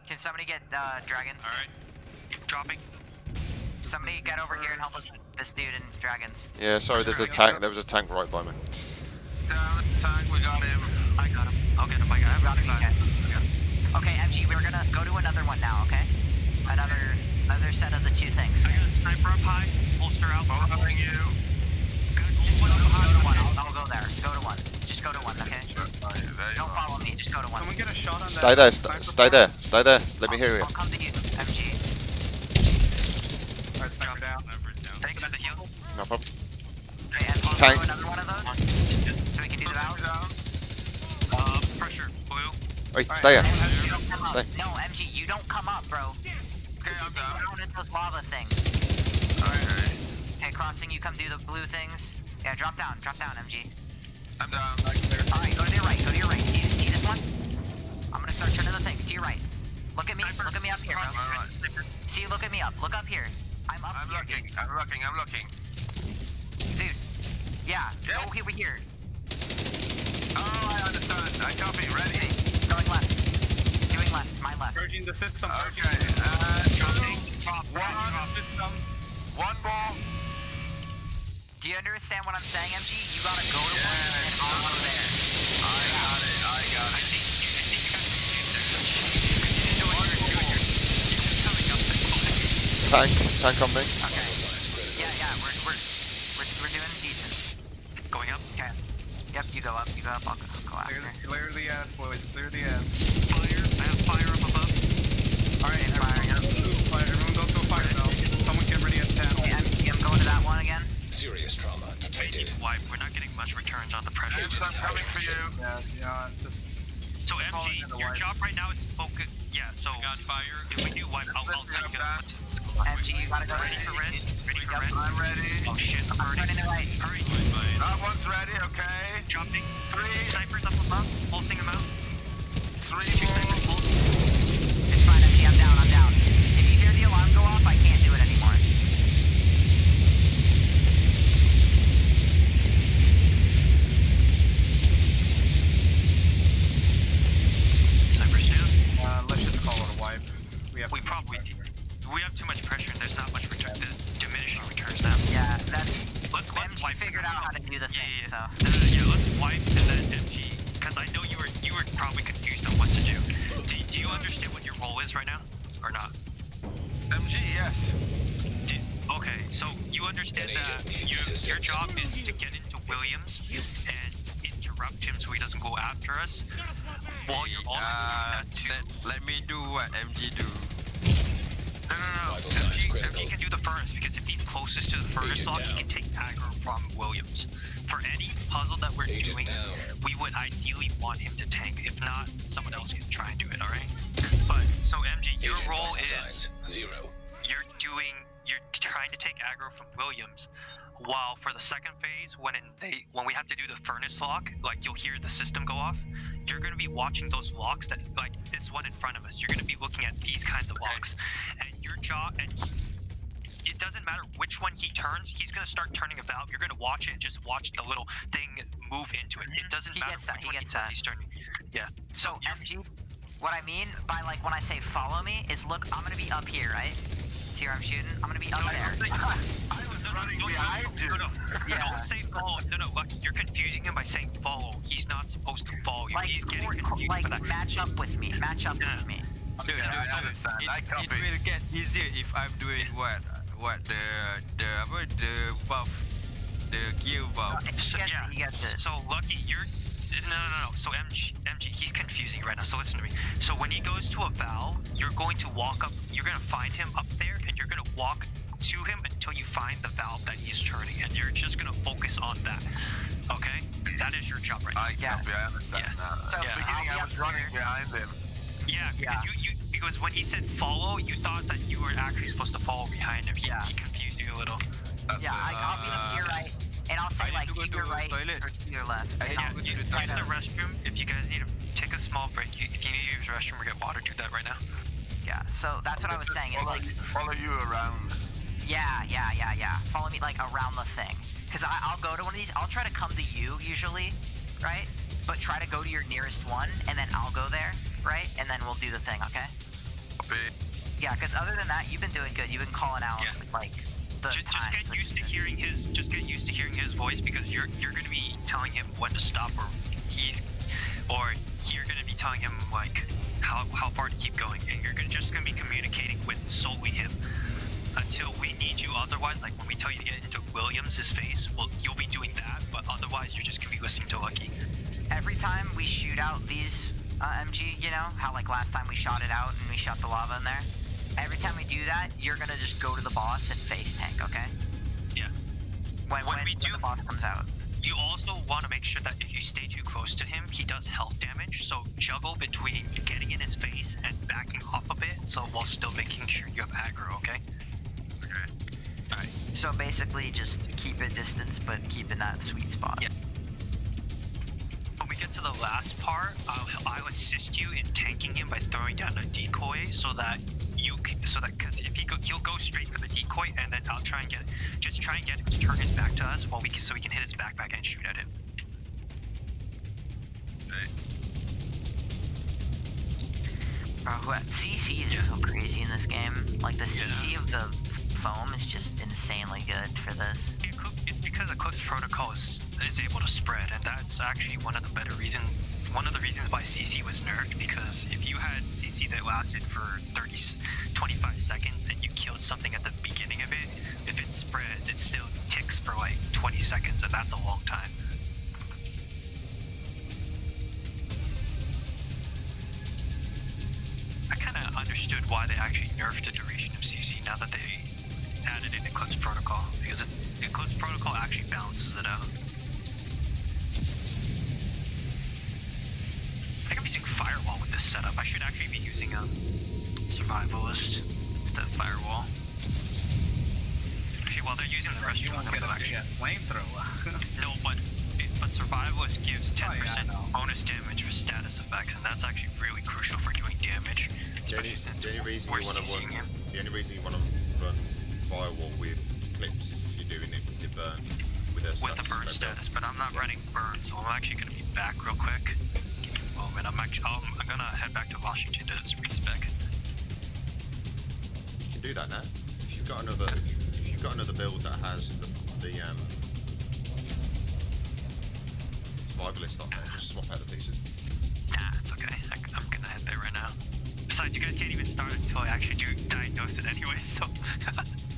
Can somebody get dragons? Alright. Dropping. Somebody get over here and help us with this dude and dragons. Yeah, sorry, there's a tank. There was a tank right by me. Down the tank, we got him. I got him. I'll get him. I got him. Got him, okay. Okay, MG, we're gonna go to another one now, okay? Another set of the 2 things. I got a sniper up high. Holster out. Following you. Just go to one. I'll go there. Go to one. Just go to one, okay? Oh, yeah, there you Don't are. follow me. Just go to one. Someone get a shot on Stay that. there, sniper stay fire. there, stay there. Let me hear you. I'll come to you, MG. Alright, sniper down. Thanks for the heal. No problem. Okay, MG, Tank. do another one of those? So we can do the valve? Pressure. Blue. Hey, stay here. You don't come up. Stay. No, MG, you don't come up, bro. Okay, I'm down. Down at those lava things. Alright, Okay, crossing, you come do the blue things. Yeah, drop down, MG. I'm down. Alright, go to your right, go to your right. See this one? I'm gonna start turning the things to your right. Look at me up here, bro. Alright. See, look at me up. Look up here. I'm up I'm here, looking, I'm looking, I'm looking. dude. Yeah, Yes? go over here. Oh, I understand. I copy. Ready? Going left. Doing left, my left. Purging the system. Purging Okay, Drop. System. one more. Do you understand what I'm saying, MG? You gotta go to one and I'll go there. I got it, I got it. Tank on me. Okay. Yeah, we're doing decent. Going up. Okay. Yep, you go up, I'll go after. Clear the ass, boys. Clear the ass. Fire. I have fire up above. Alright, fire. Everyone go to a fire belt. Someone get ready at 10. Okay, I'm going to that one again. Serious trauma detected. Why? We're not getting much returns on the pressure. Agent, I'm coming for you. Yeah, just... So Calling MG, in the your wipe. job right now is focus. Yeah. So got fire. If we do wipe, I'll tell you guys. MG, you gotta go Ready for red? Ready for red? I'm ready. Oh shit! I'm hurting. Turning the right. Hurry! That one's ready, okay. Dropping. 3, Snipers up above. Pulsing them out. 3 Two more. snipers pulse. It's fine, MG, I'm down. If you hear the alarm go off, I can't do it anymore. Snipers down. let's just call it a wipe. We have too much pressure. And there's not much return. There's diminishing returns now. Yeah, that's... Let's MG wipe. figured out how to do the thing, so... Yeah, let's wipe and then MG. Because I know you were probably confused on what to do. Do you understand what your role is right now, or not? MG, yes. Okay, so you understand that your job is to get into Williams and interrupt him so he doesn't go after us while you're on that too. Let me do what MG do. No. Vital signs critical. MG can do the first furnace, because if he's closest to the furnace lock, he can take aggro from Williams. For any puzzle that we're doing, we would ideally want him to tank. If not, someone else can try and do it, alright? But, so MG, your role is... 0. You're trying to take aggro from Williams, while for the second phase, when we have to do the furnace lock, like you'll hear the system go off, you're going to be watching those locks that, like this one in front of us, you're going to be looking at these kinds of locks, and your job, and it doesn't matter which one he turns, he's going to start turning a valve, you're going to watch it and just watch the little thing move into it. It doesn't matter which one he turns, he's turning. Yeah. So MG, what I mean by like when I say follow me is look, I'm going to be up here, right? See where I'm shooting? I'm going to be up there. I was running behind you. No, don't say follow. No, look, you're confusing him by saying follow. He's not supposed to follow you. Like, he's getting confused like by that. match up with me. Match up with me. Dude, I understand. I It copy. will get easier if I'm doing what the valve, the gear valve. You get this. So Lucky, you're no. So MG, he's confusing right now. So listen to me. So when he goes to a valve, you're going to walk up. You're going to find him up there, and you're going to walk to him until you find the valve that he's turning, and you're just going to focus on that. Okay? That is your job right now. I copy. I understand now. So, At the beginning, I was running behind him. Yeah, because when he said follow, you thought that you were actually supposed to follow behind him. He confused you a little. Yeah, I'll be up to your right, and I'll say like to your right or to your left. Use the restroom. If you guys need to take a small break, if you need to use the restroom or get water, do that right now. Yeah, so that's what I was saying. Is like Follow you around. Yeah. Follow me like around the thing, cause I'll go to one of these. I'll try to come to you usually, right? But try to go to your nearest one, and then I'll go there, right? And then we'll do the thing, okay? Copy. Yeah, cause other than that, you've been doing good. You've been calling out like the Just times. get used to hearing his. Just get used to hearing his voice, because you're going to be telling him when to stop, or you're going to be telling him like how far to keep going, and you're just going to be communicating with solely him until we need you. Otherwise, like when we tell you to get into Williams's face, well, you'll be doing that, but otherwise you're just going to be listening to Lucky. Every time we shoot out these MG, you know how like last time we shot it out and we shot the lava in there. Every time we do that, you're gonna just go to the boss and face tank, okay? Yeah. When the boss comes out. You also want to make sure that if you stay too close to him, he does health damage, so juggle between getting in his face and backing off a bit, so while still making sure you have aggro, okay? Okay. Alright. So basically just keep a distance, but keep in that sweet spot. Yeah. When we get to the last part, I'll assist you in tanking him by throwing down a decoy, because if he'll go straight for the decoy, and then I'll try and get him to turn his back to us so we can hit his backpack and shoot at him. CC is so crazy in this game. Like the CC of the foam is just insanely good for this. It's because Eclipse Protocol is able to spread, and that's actually one of the reasons why CC was nerfed, because if you had CC that lasted for 25 seconds and you killed something at the beginning of it, if it spreads, it still ticks for like 20 seconds, and that's a long time. I kind of understood why they actually nerfed the duration of CC now that they added in Eclipse Protocol, because Eclipse Protocol actually balances it out. I think I'm using Firewall with this setup. I should actually be using Survivalist instead of Firewall. Actually, while they're using the restroom, I'm gonna actually... flamethrower. No, but Survivalist gives 10% bonus damage for status effects, and that's actually really crucial for doing damage. The only reason you want to run Firewall with Eclipse is if you're doing it with your burn. With the burn status, but I'm not running burn, so I'm actually going to be back real quick. Give me a moment. I'm gonna head back to Washington to respec. You can do that now. If you've got another build that has the survivalist on there, just swap out the pieces. Nah, it's okay. I'm gonna head there right now. Besides, you guys can't even start until I actually do diagnose it anyway, so...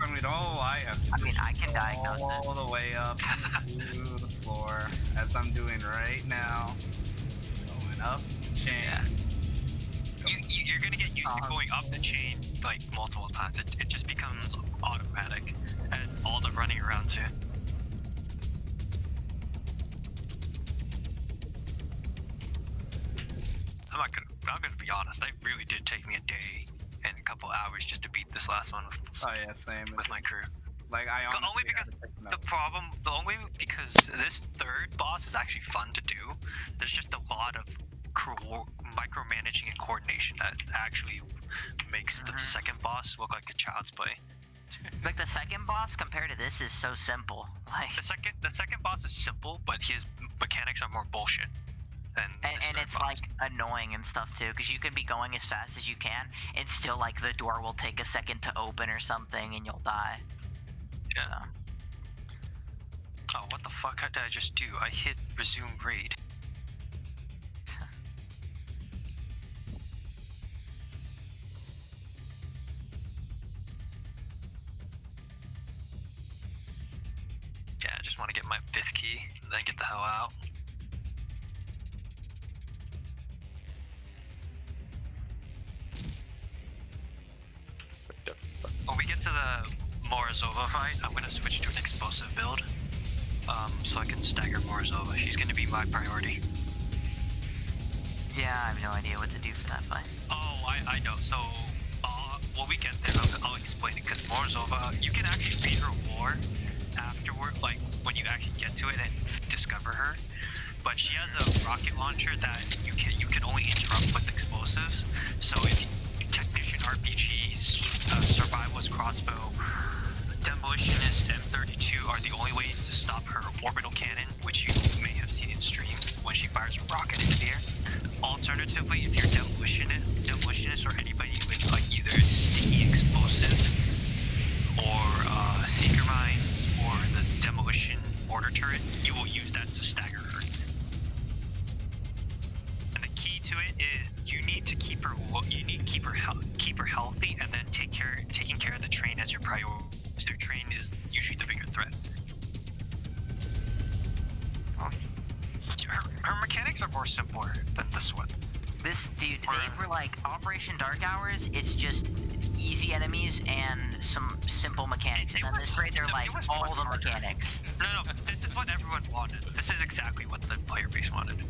I mean, all I have to do I can diagnose it. all the way up to the floor, as I'm doing right now. Going up the chain. You're gonna get used to going up the chain like multiple times. It just becomes automatic. last one Oh yeah, same. with my crew. Like I The only honestly had because to take the problem, the only because this third boss is actually fun to do. There's just a lot of micromanaging and coordination that actually makes the second boss look like a child's play. Like the second boss compared to this is so simple. Like The second boss is simple, but his mechanics are more bullshit. and it's like annoying and stuff too, because you can be going as fast as you can, and still like the door will take a second to open or something, and you'll die. Yeah. Oh, what the fuck did I just do? I hit resume raid. Yeah, I just want to get my 5th key, and then get the hell out. When we get to the Morozova fight, I'm gonna switch to an explosive build, so I can stagger Morozova. She's gonna be my priority. Yeah, I have no idea what to do for that fight. Oh, I know. So, when we get there, I'll explain it. Because Morozova, you can actually beat her war afterward, like when you actually get to it and discover her. But she has a rocket launcher that you can only interrupt with explosives. So if technician RPGs, survivalist crossbow, demolitionist M32 are the only ways to stop her orbital cannon, which you may have seen in streams when she fires a rocket into the air. Alternatively, if you're demolitionist or anybody with like either sticky explosive or seeker mines or the demolition mortar turret, you will use that to stagger her. And the key to it is you need to keep her healthy, and then taking care of the train as your priority. Their train is usually the bigger threat. Her mechanics are more simpler than this one. This dude, they were like Operation Dark Hours. It's just easy enemies and some simple mechanics, and then this raid they're like all the mechanics. No, this is what everyone wanted. This is exactly what the player base wanted.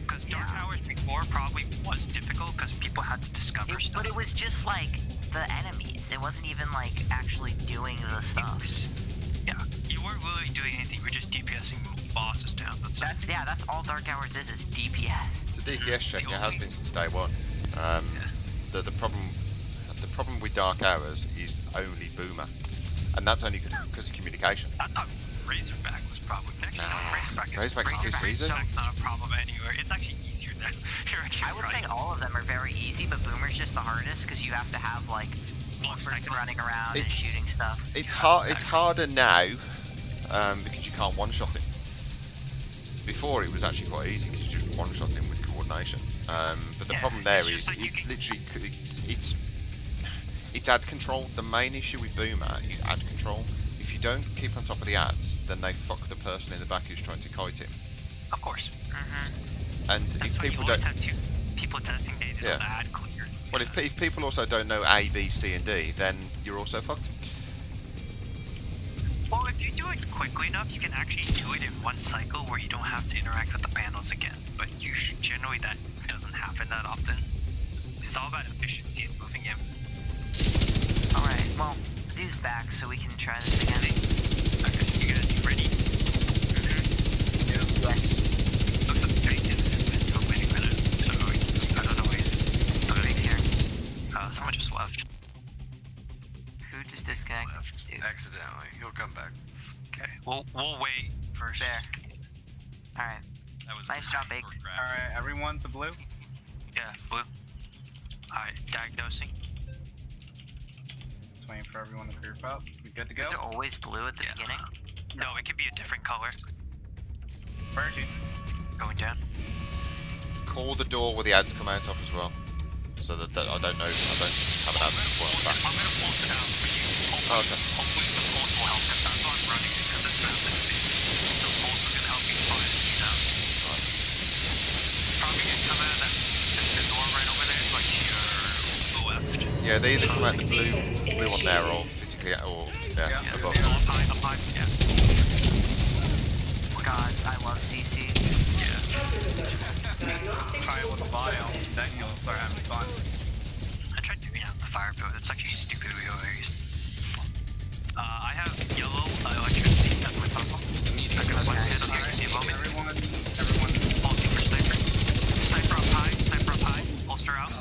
Because Dark Hours before probably was difficult because people had to discover stuff. But it was just like the enemies. It wasn't even like actually doing the stuff. Yeah, you weren't really doing anything. You were just DPSing bosses down. That's all Dark Hours is DPS. It's a DPS check. It has been since day one. The problem with Dark Hours is only Boomer, and that's only because of communication. I thought Razorback was probably next. Razorback's too easy. That's not a problem anywhere. It's actually easier than I would say all of them are very easy, but Boomer's just the hardest because you have to have like wolfers running around and shooting stuff. It's hard. It's harder now because you can't one-shot him. Before it was actually quite easy because you just one-shot him with coordination. But the problem there is it's literally it's ad control. The main issue with Boomer is ad control. If you don't keep on top of the ads, then they fuck the person in the back who's trying to kite him. Of course. And That's if why people you don't, always have people testing data on the ad clear. well, if people also don't know A, B, C, and D, then you're also fucked. Well, if you do it quickly enough, you can actually do it in one cycle where you don't have to interact with the panels again. But generally that doesn't happen that often. It's all about efficiency and moving in. Alright, well, dude's back, so we can try this again. Okay, you guys ready? Yes. Looks like the train has been waiting a minute, so I don't know who's here. Someone just left. Who just disconnected? Accidentally. He'll come back. Okay, we'll wait first. There. Alright. Nice job, Bake. Alright, everyone to blue? Yeah, blue. Alright, diagnosing. Just waiting for everyone to group up. We good to go? Is it always blue at the beginning? No, it could be a different color. Virgin. Going down. Call the door where the ads come out of as well, so that I don't know. I don't have an ad before I'm back. I'm gonna pulse it out for you. Oh, okay. Hopefully the pulse will help, because that's why I'm running it, because it's not this big. The pulse is gonna help me find it, you know? Probably gonna come out of the door right over there, like to your left. Yeah, they either come out the blue one there, or physically, or above. Up high, yeah. God, I love CC. Try it with a bio, then you'll start having fun. I tried mind doing it on the fire, but it's actually stupid we always. I have yellow electricity as my puzzle. I'm gonna one hit on here, see a moment. Everyone. Pulsing for sniper. Sniper up high, holster out.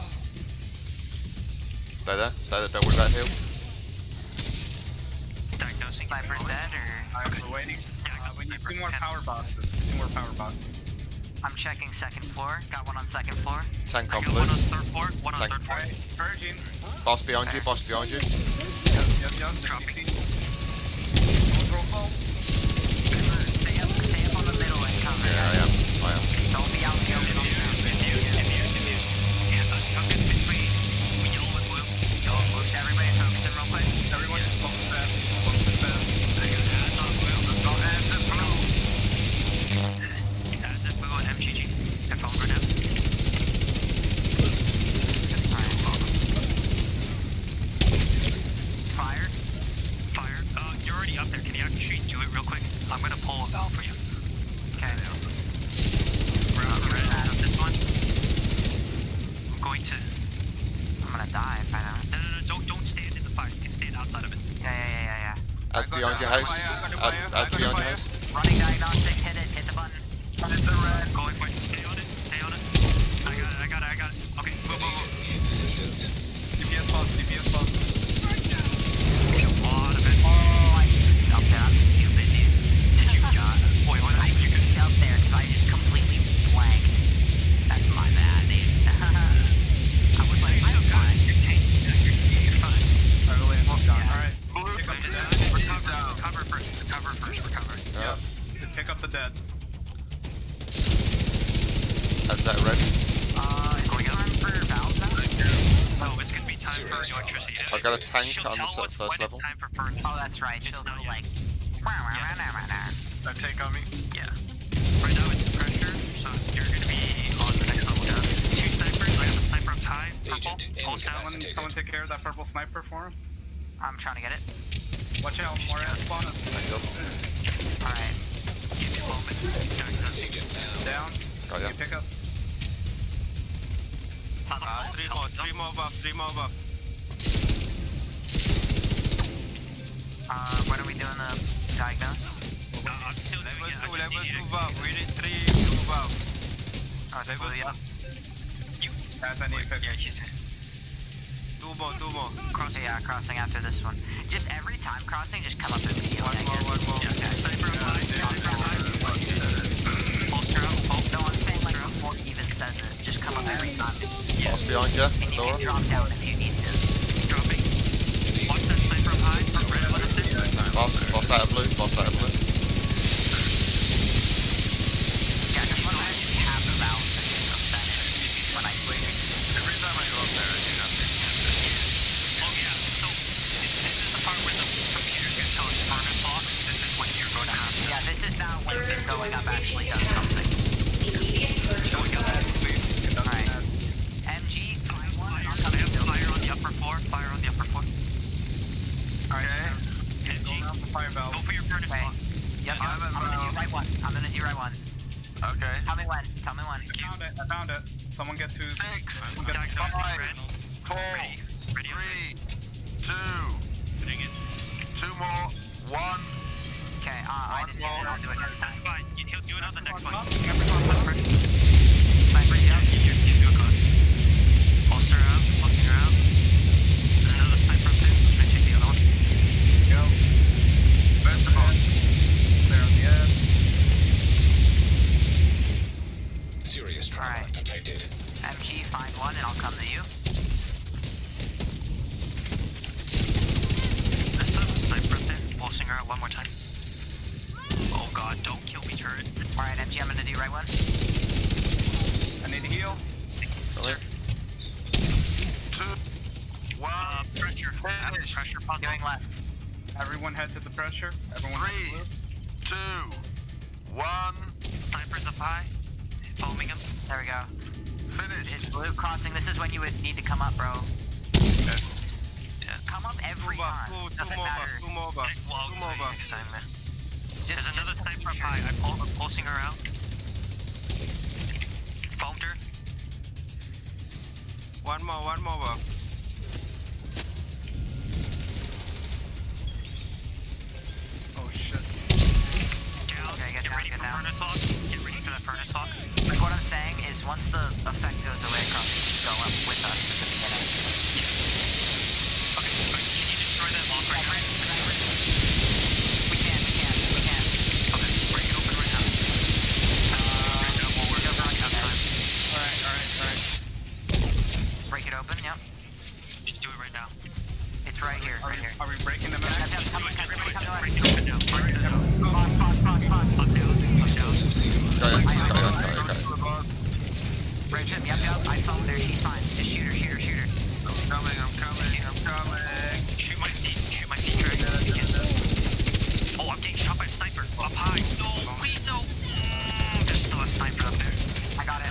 Stay there, don't worry about heal. Diagnosing. Sniper's dead, or? Alright, we're waiting. We need 2 more power boxes. 2 more power boxes. I'm checking second floor. Got one on second floor. Tank I on got blue. one on third floor, one on Tank. third floor. Alright, purging. Boss behind you, boss behind you. Yep. Dropping. Roll call. Stay up on the middle and cover. Yeah, I am. Don't be out in the open. I'm in between yellow and blue. Yellow and blue. Everybody focus in real quick. Everyone just focus fast. Focus fast. I got ads on blue. Don't answer blue. Ads at blue and MGG. And phone for now. Fire. You're already up there. Can you actually do it real quick? I'm gonna pull a valve for you. Okay. We're out of this one. I'm going to. I'm gonna die if I don't. No, don't stand in the fire. You can stand outside of it. Yeah. Ad's behind your house. Ad's behind your house. Running diagnostic. Hit it. Hit the button. Hit the red. Going for it. Stay on it. I got it. Okay, move. DPS box. A lot of it. Oh, I just up there. I'm stupid, dude. Did you got? Wait, what? I You just up there because I just completely blanked. That's my bad, dude. I was like, I don't mind. You're taking. You're fine. Alright. Pick up the dead. Recover first. Yeah. Pick up the dead. Ad's that red. It's time for valve now? Oh, it's gonna be time for electricity. I've got a tank She'll on the tell us first when it's level. time for furnace. Oh, that's right. She'll go like. That take on me? Yeah. Right now it's pressure, so you're gonna be on the next level down. 2 snipers. I have a sniper up high. Purple. Pulse down. Someone take care of that purple sniper for him. I'm trying to get it. Watch out, more ads spawn us. Alright. Give me a moment. Down. Got ya. You pick up. 3 more buff. When are we doing the diagnose? I'm still doing it. I just Level need 2 you to- buff. We need 3 blue buff. Oh, it's blue, yeah. Ads, I need to pick Yeah, up. he's 2 more. Crossing, yeah, crossing after this one. Just every time crossing, just come up and be One more. Yeah, okay. Sniper up high. Sniper up high. Holster out. No, I'm saying like before he even says it. Just come up every time. Boss behind you, And you Laura. can drop down if you need to. Dropping. Watch that sniper up high. Red, what is it? Boss out of blue. Yeah, just want to actually have the valve when I click. Every time I go up there, I do nothing. Oh yeah, so this is the part where the computer's gonna tell us furnace lock. This is when you're going to have to. Yeah, this is now when the going up actually does something. Alright. MG, find one. I'll come I have to fire on the upper floor. Alright. MG, Go for fire valve. go for your furnace Okay. lock. Yep, I'm I'm gonna do right one. Okay. Tell me when. I found it. Someone get to 6, someone get to 5, Red. 4, Ready. Ready. 3, 2, Putting it. 2 more, 1. Okay, I didn't do it. I'll do it next time. Fine. He'll do it on the next one. Sniper, yeah. You do a good. Holster out. Holster out. There's another sniper up there. I take the other one. Go. Vegetable. Clear on the edge. Serious trauma Alright. detected. MG, find one and I'll come to you. There's another sniper up there. Pulsing her out one more time. Oh god, don't kill me, turret. Alright, MG, I'm gonna do right one. I need to heal. Clear. 2, 1. Pressure. Finish. Pressure puzzle. Doing left. Everyone head to the pressure. Everyone head to 3, blue. 2, 1. Snipers up high. Foaming him. There we go. Finish. It's blue crossing. This is when you would need to come up, bro. Yeah. Come up every 2 buff. time. 2 Doesn't more matter. buff. 2 more buff. Well, 2 more buff. next time, man. Just, There's another sniper up high. I'm pulsing her out. Foamed her. One more buff. I'm good now. Furnace lock. Get ready for that furnace lock. Like what I'm saying is once the effect goes away across, you just go up with us at the beginning. Okay, but can you destroy that lock right now? We can. Okay, break it open right now. No more. We're running out of time. Alright. Break it open, yep. Just do it right now. It's right here, right here. Are we breaking them Yep, out? yep, come on, everybody come to us. Break it open now. Break it down. Pause. Up down. Got it. Bridget, yep. I phoned her, she's fine. Just shoot her. I'm coming. Shoot my feet, Drake. Oh, I'm getting shot by a sniper. Up high. No, please, no. There's still a sniper up there. I got it.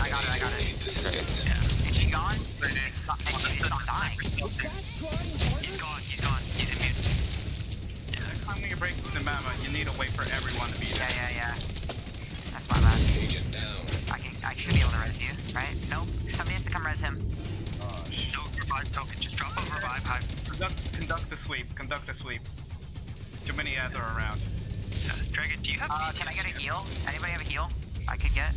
Yeah. Is she gone? She's not dying. He's gone. He's immune. Yeah, next time when you break the mama, you need to wait for everyone to be there. Yeah. That's my bad. Agent down. I should be able to res you, right? Nope. Somebody has to come res him. No revive token. Just drop a revive hive. Conduct the sweep. Too many ads are around. Dragon, do you have? Can I get a heal? Anybody have a heal I could get?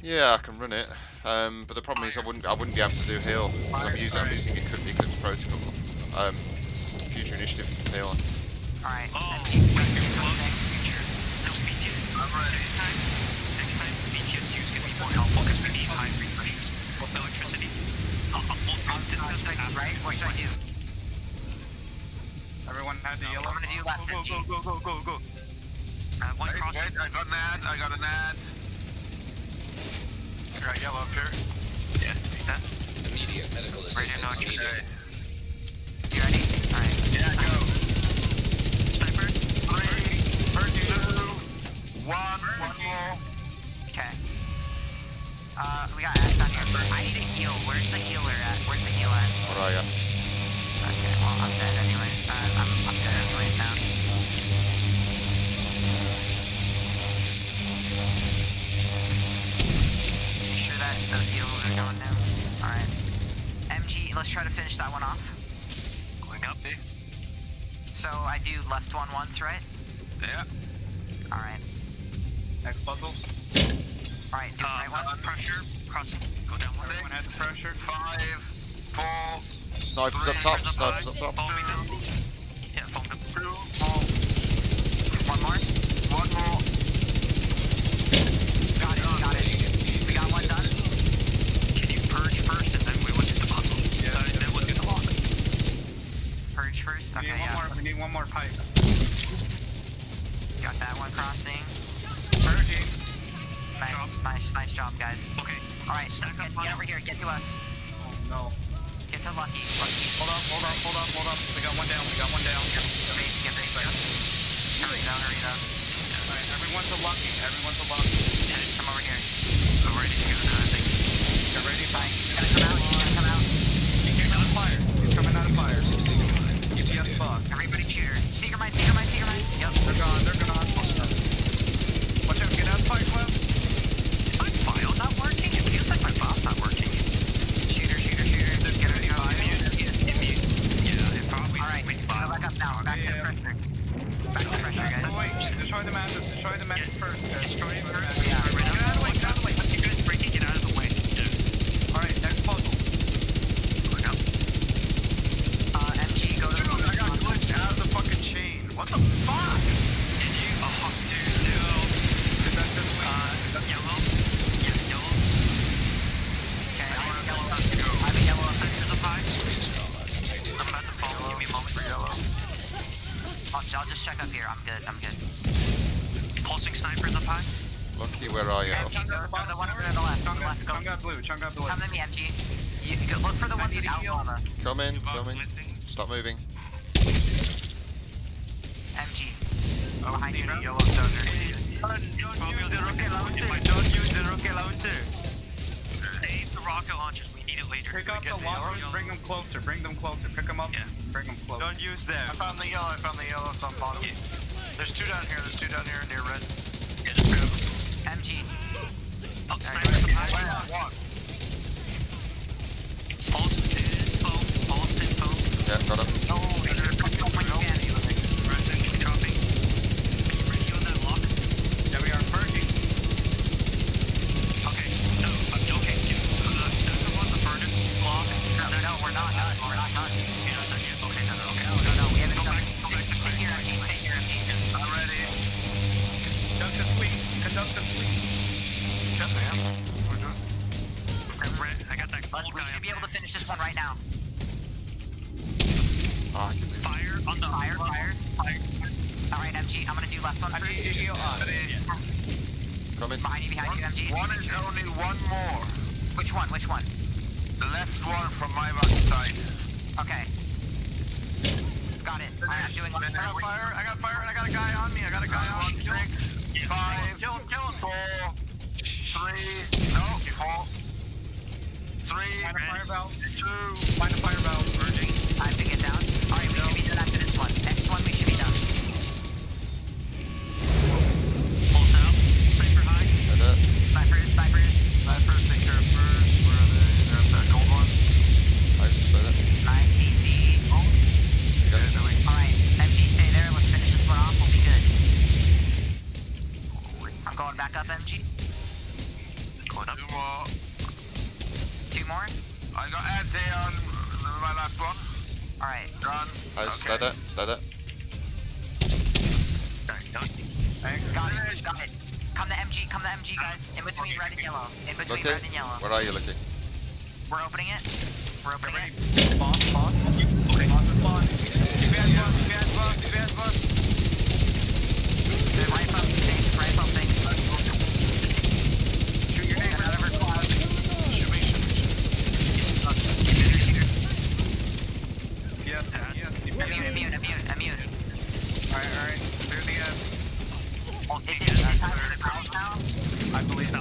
Yeah, I can run it. But the problem is I wouldn't be able to do heal. I'm using Eclipse Protocol. Future Initiative heal. Alright. Oh, no BTS. I'm ready. Next time BTS use can be more helpful because we need high refreshers with electricity. We'll discuss that after. Right? What should I do? Everyone had the yellow? I'm gonna do left. Go. One cross. Wait, I got an ad. I got yellow up here. Yeah, see that? Immediate medical assistance needed. You ready? Alright. Yeah, go. Sniper. 3, 2, 1 more. Okay. We got ads on here. I need a heal. Where's the healer at? Where's the heal at? What are you? Okay, well, I'm dead anyway. I'm dead anyway now. You sure that those heals are going down? Alright. MG, let's try to finish that one off. Going up. So I do left one once, right? Yeah. Alright. Next puzzle. Alright, do right one. Pressure. Crossing. Go down one. Everyone has pressure. 5, 4, Snipers up top. Snipers up top. Follow me down. Yeah, follow them. 2, One more. 1 more. Got it. We got one done. Can you purge first and then we will do the puzzle? Yeah. Then we'll do the lock. Purge first? We Okay, need yeah. we need one more pipe. Got that one crossing. Purging. Nice job, guys. Okay. Alright, get over here. Get to us. Oh no. Get to Lucky. Hold up. We got one down. Get ready. Hurry though. Alright, everyone's a lucky. Yeah, come over here. We're ready to go now, I think. Get ready. Fine. He's gonna come out. He's coming out of fire. Detected. Yes, boss. Everybody shoot her. Seeker mine. Yep. They're gone. Watch out, get out of fire, Clem. Is my file not working? It feels like my file's not working. Shoot her. Get her. Immune. Yeah, it probably. Alright, go back up now. Back to pressure. Back to pressure, guys. Oh wait, destroy the matches first. Destroy it first. Yeah. Get out of the way. Once you guys break it, get out of the way. Yeah. Alright, next puzzle. Going up. MG, go to Dude, I got glitched out of the fucking chain. What the fuck? Did you? Oh, dude, no. Yellow. Yeah, yellow. Okay, I have a yellow. Sectors up high. I'm about to follow. Give me a moment for yellow. I'll just check up here. I'm good. Pulsing snipers up high. Lucky, where are you? MG, go to the one over to the left. Chung got blue. Come to me, MG. You go look for the ones without lava. Coming. Stop moving. MG. Oh, Behind you. yellow dozer. Don't use the rocket launcher. Save the rocket launchers. We need it later. Pick up the launchers, bring them closer. Pick them up. Yeah. Bring them closer. Don't use them. I found the yellow. It's on bottom. Yeah. There's two down here near red. Yeah, just grab them. MG. Oh, snipers up high. Pulse info. Yeah, got him. Oh, you're coming up when you can. Dropping. Just one right now. Oh, I can move. Fire on the Fire. Alright, MG, I'm gonna do left one I first. need you heal on. Coming. Behind you, MG. One is only one more. Which one? The left one from my right side. Okay. Got it. Alright, I'm doing left. I got fire, and I got a guy on me. I got a guy on me. 6, 5, Kill him. 4, 3, no, 4, 3, Find a fire valve. 2, Find a fire valve. Merging. Time to get down. Alright, we should be done after this one. Next one, we should be done. Pulse out. Sniper high. Snipers. Snipers take care of first. Where are they? They're at that gold one. Nice, slow that. Nice, CC. Alright, MG, stay there. Let's finish this one off. We'll be good. I'm going back up, MG. Going up. 2 more. 2 more. I got ads here on my last one. Alright. Done. Nice, stay there. Sorry, no. Thanks. Got it. Come to MG, guys. In between red and yellow. Looking. Red and yellow. Where are you looking? We're opening it. Spawn. Okay. Spawn. Keep your hands up. Right from things. Shoot your name. Another cloud. Yes. Immune. Alright. Clear the end. Is it time for the valves now? I believe so.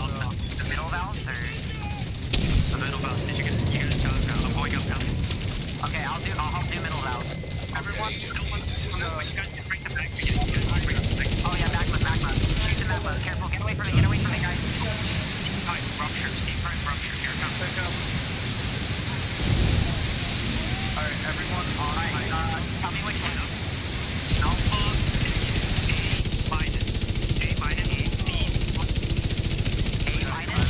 The middle valves, or? The middle valve. Did you guys tell us now? I'm going up now. Okay, I'll help do middle valves. Everyone, Agent no one. needs assistance. No, you guys can bring them back. Oh yeah, back left. Shoot the map. Careful, get away from me, guys. Right, rupture. Steam front rupture. Here it comes. Alright, everyone. Alright, tell me which one. Alpha A minus B. A minus.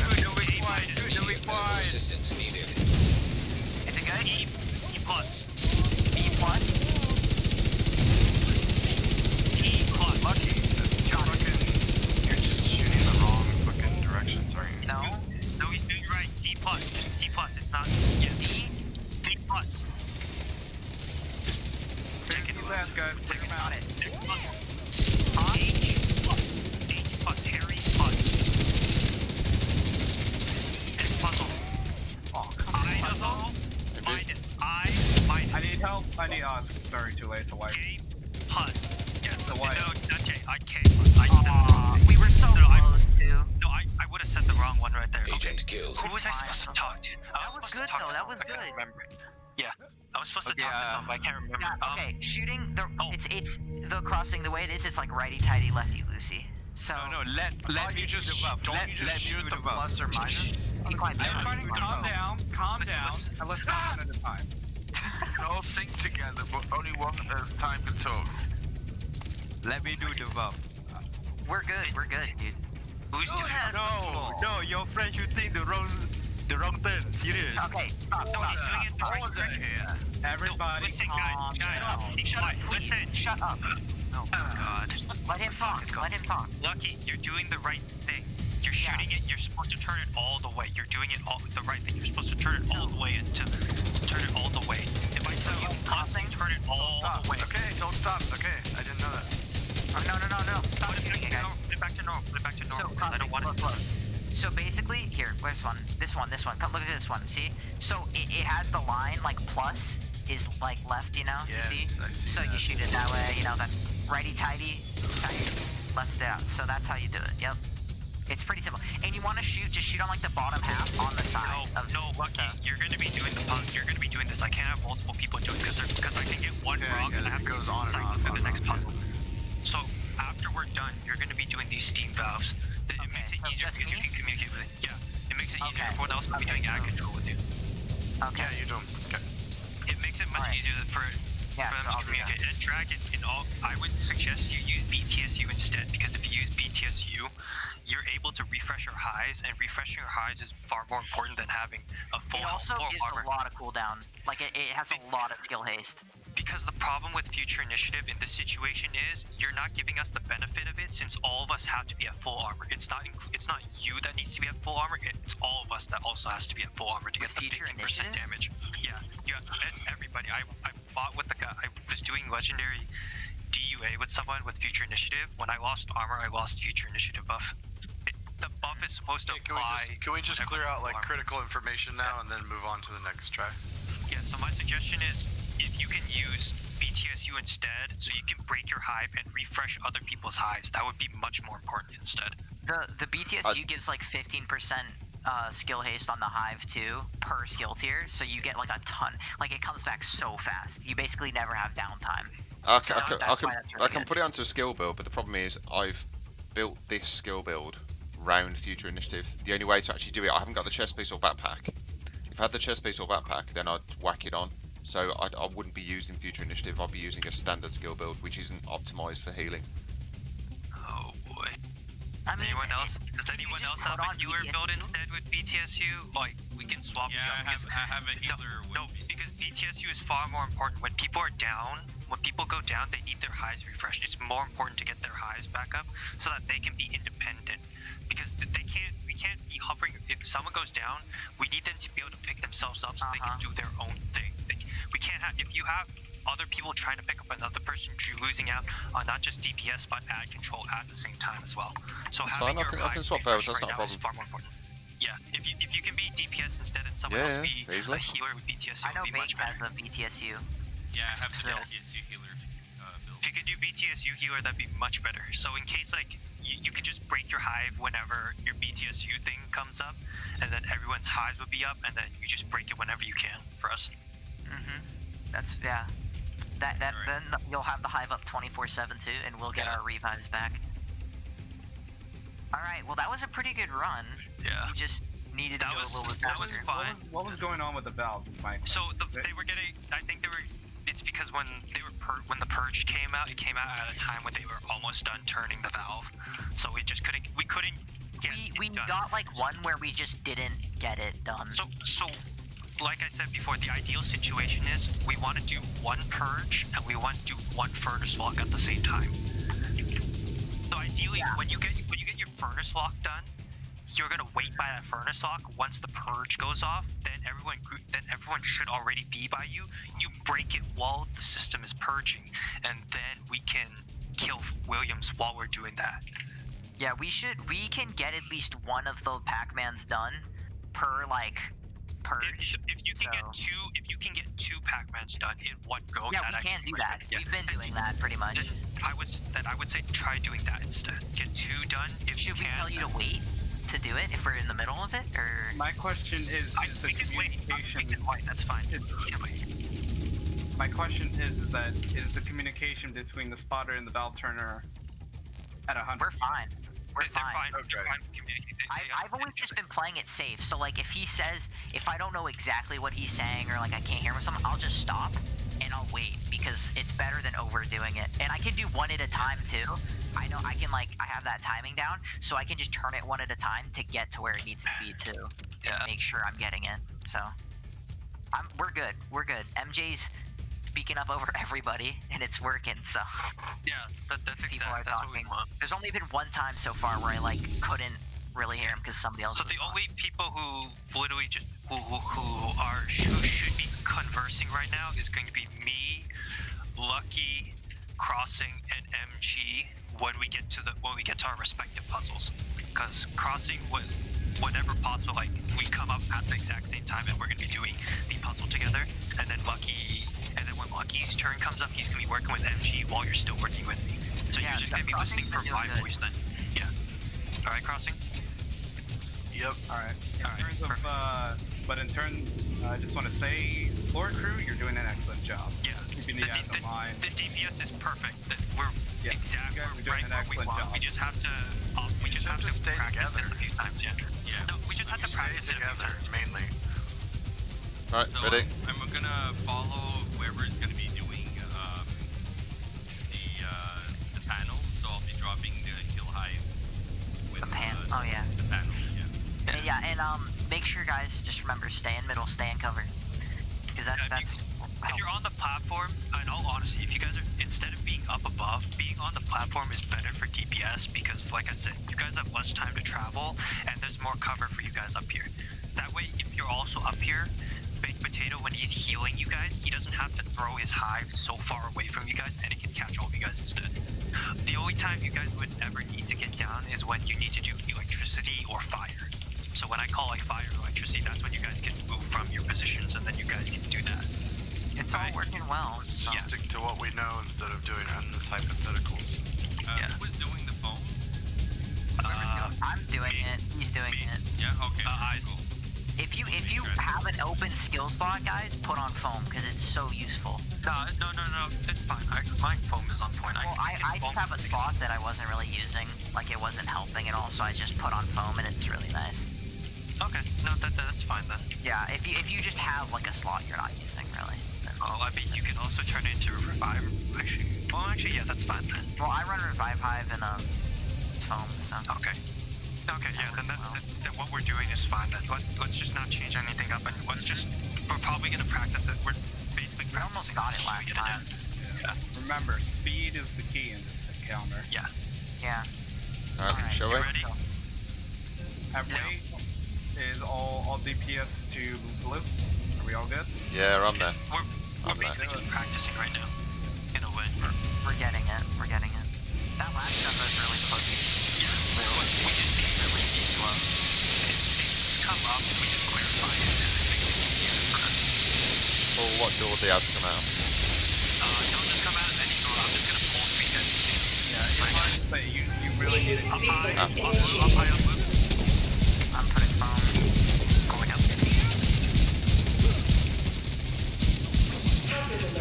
Medical assistance needed. Is it good? E plus. B plus. E plus. Lucky. You're just shooting the wrong fucking directions, aren't you? No. No, he's doing right. D plus. D plus. It's not. Yeah. D plus. Take it left, guys. Bring him out. Got it. Next puzzle. Huh? H plus. Harry plus. Next puzzle. Idaho minus. I minus. I need help. It's very too late to wipe. K plus. Yes, the wipe. No, not J. I K plus. I said the wrong. We were so No, close to. No, I would have said the wrong one right there. Agent killed. Who was I supposed to talk to? That was good though. That was I can't good. remember. Yeah, I was supposed to Okay, talk to someone, but I can't remember. Yeah, okay, shooting the oh. it's the crossing the way it is. It's like righty tighty, lefty loosey. So Let me just shoot the plus or minus. be quiet. Everybody, calm down, and let's go one at a time. We all think together, but only one at a time can talk. Let me do the valve. We're good, dude. Who's doing it? No, your friend should think the wrong turn. Serious. Okay, stop. No, he's doing it the right Order direction. here. Everybody, Listen, calm guys. down. Shut up. Listen. Shut up. Oh my god. Let him talk. Lucky, you're doing the right thing. You're shooting it. You're supposed to turn it all the way. You're doing it all the right thing. You're supposed to turn it all the way turn it all the way. If I tell you crossing, turn it all the way. Okay, don't stop. Okay, I didn't know that. Oh, no. Stop Put it shooting it, back guys. to normal. Put it back to normal. So I don't want it. look. So basically, here, where's one? This one. Come look at this one. See? So it has the line like plus is like left, you know? Yes, you see? I see So that. you shoot it that way, you know, that's righty tighty, left out. So that's how you do it. Yep. It's pretty simple. And you want to just shoot on like the bottom half on the side. No, Lucky, you're gonna be doing this. I can't have multiple people doing because I can get one wrong and I have to goes on and cycle on through and the next on, puzzle. So after we're done, you're gonna be doing these steam valves. It makes it so easier just because you me? can communicate with it. Yeah, it makes it easier. Okay. Everyone else will be doing ad control with you. Okay. Yeah, you do. Okay. It makes it much Alright. easier for Yeah, them so to I'll do that. communicate. And Dragon, I would suggest you use BTSU instead because if you use BTSU, you're able to refresh your highs, and refreshing your highs is far more important than having a full It also full gives armor. a lot of cooldown. Like it has a lot of skill haste. Because the problem with future initiative in this situation is you're not giving us the benefit of it since all of us have to be at full armor. It's not you that needs to be at full armor. It's all of us that also has to be at full armor to get the 15% damage. Yeah, it's everybody. I fought with the guy. I was doing legendary DUA with someone with future initiative. When I lost armor, I lost future initiative buff. The buff is supposed to apply. Can we just clear out like critical information now and then move on to the next try? Yeah. So my suggestion is, if you can use BTSU instead, so you can break your hive and refresh other people's hives, that would be much more important instead. The BTSU gives like 15% skill haste on the hive too per skill tier, so you get like a ton. Like it comes back so fast. You basically never have downtime. I can put it onto a skill build, but the problem is I've built this skill build round future initiative. The only way to actually do it, I haven't got the chest piece or backpack. If I had the chest piece or backpack, then I'd whack it on. So I wouldn't be using future initiative. I'd be using a standard skill build, which isn't optimized for healing. Oh boy. Does anyone else have a healer build instead with BTSU? Like, we can swap. Yeah, I have a healer. No, because BTSU is far more important. When people are down, when people go down, they need their hives refreshed. It's more important to get their hives back up so that they can be independent. Because we can't be hovering. If someone goes down, we need them to be able to pick themselves up so they can do their own thing. We can't have, if you have other people trying to pick up another person, you're losing out on not just DPS but ad control at the same time as well. So that's having fine. I can swap those. That's not a problem. Far more important. Yeah, if you can be DPS instead and someone else be a healer with BTSU, I know would be much better. has a BTSU. Yeah, I have the BTSU healer build. If you could do BTSU healer, that'd be much better. So in case like you could just break your hive whenever your BTSU thing comes up, and then everyone's hives would be up, and then you just break it whenever you can for us. That's That right. Then you'll have the hive up 24/7 too, and we'll get our revives back. All right. Well, that was a pretty good run. Yeah. We just needed to go a little bit faster. That was fine. What was going on with the valves? Is my so they were getting. I think they were. It's because when when the purge came out, it came out at a time when they were almost done turning the valve. So we just couldn't. We couldn't get it we done. got like one where we just didn't get it done. So. Like I said before, the ideal situation is we want to do one purge and we want to do one furnace walk at the same time. So ideally, when you get your furnace walk done, you're gonna wait by that furnace walk. Once the purge goes off, then everyone should already be by you. You break it while the system is purging, and then we can kill Williams while we're doing that. Yeah, we can get at least one of the Pac-Mans done per like purge. If you can get two Pac-Mans done in one go. Yeah, we can do that. Yeah. We've been doing that pretty much. I would say try doing that instead. Get two done if you can. Should we tell you to wait to do it if we're in the middle of it, or? My question is the communication. We can wait. That's fine. We can wait. My question is the communication between the spotter and the valve turner at 100%? We're fine. We're fine. Okay. I've always just been playing it safe. So like if I don't know exactly what he's saying or like I can't hear him or something, I'll just stop and I'll wait because it's better than overdoing it. And I can do one at a time too. I know I have that timing down, so I can just turn it one at a time to get to where it needs to be too. And make sure I'm getting it. So we're good. MJ's speaking up over everybody, and it's working, so... Yeah, that's exactly what we want. There's only been one time so far where I, couldn't really hear him because somebody else So the only people who literally just... who should be conversing right now is going to be me, Lucky, Crossing, and MG when we get to our respective puzzles. Because Crossing would... whenever possible, we come up at the exact same time and we're going to be doing the puzzle together, and then when Lucky's turn comes up, he's going to be working with MG while you're still working with me. So you're just going to be listening for my voice then. Yeah. Alright, Crossing? Yep. Alright. I just want to say, Floor Crew, you're doing an excellent job. Yeah. Keeping the ads in line. The DPS is perfect. We're exactly right where we want. We just have to stay practice together it a few times, yeah. No, we just have to practice it together, mainly. Alright, so ready? I'm gonna follow whoever is gonna be doing the panels, so I'll be dropping the kill hive with the panels, yeah. Yeah, and make sure guys just remember, stay in middle, stay in cover. Because that's If you're on the platform, in all honesty, if you guys are, instead of being up above, being on the platform is better for DPS because, like I said, you guys have less time to travel and there's more cover for you guys up here. That way, if you're also up here, Baked Potato, when he's healing you guys, he doesn't have to throw his hive so far away from you guys and it can catch all of you guys instead. The only time you guys would ever need to get down is when you need to do electricity or fire. So when I call like fire or electricity, that's when you guys can move from your positions and then you guys can do that. It's all working well. Let's just stick to what we know instead of doing endless hypotheticals. Who was doing the phone? I'm doing it. He's doing it. Yeah, okay. Cool. If you have an open skill slot, guys, put on foam because it's so useful. No, it's fine. My foam is on point. Well, I just have a slot that I wasn't really using, like it wasn't helping at all, so I just put on foam and it's really nice. Okay, no, that's fine then. Yeah, if you just have like a slot you're not using really. Then I mean, you can also turn it into a revive. Actually, yeah, that's fine then. Well, I run revive hive and foam, so. Okay, yeah, then what we're doing is fine then. Let's just not change anything up and we're probably gonna practice it. We're basically We almost practicing. got it last time. Yeah. Remember, speed is the key in this encounter. Yeah. Yeah. Alright, shall we? Ready? Halfway is all DPS to blue. Are we all good? Yeah, I'm there. We're basically just practicing right now. In a way. We're getting it. That last gun was really close. Yeah. We just really need to come up, we just clarify it, and it makes it easier for us. Well, what door do they have to come out? Don't just come out of any door, I'm just gonna pull so you guys can see. Yeah, it's hard to say. You really need it. Up high, up blue. I'm putting foam. Going up.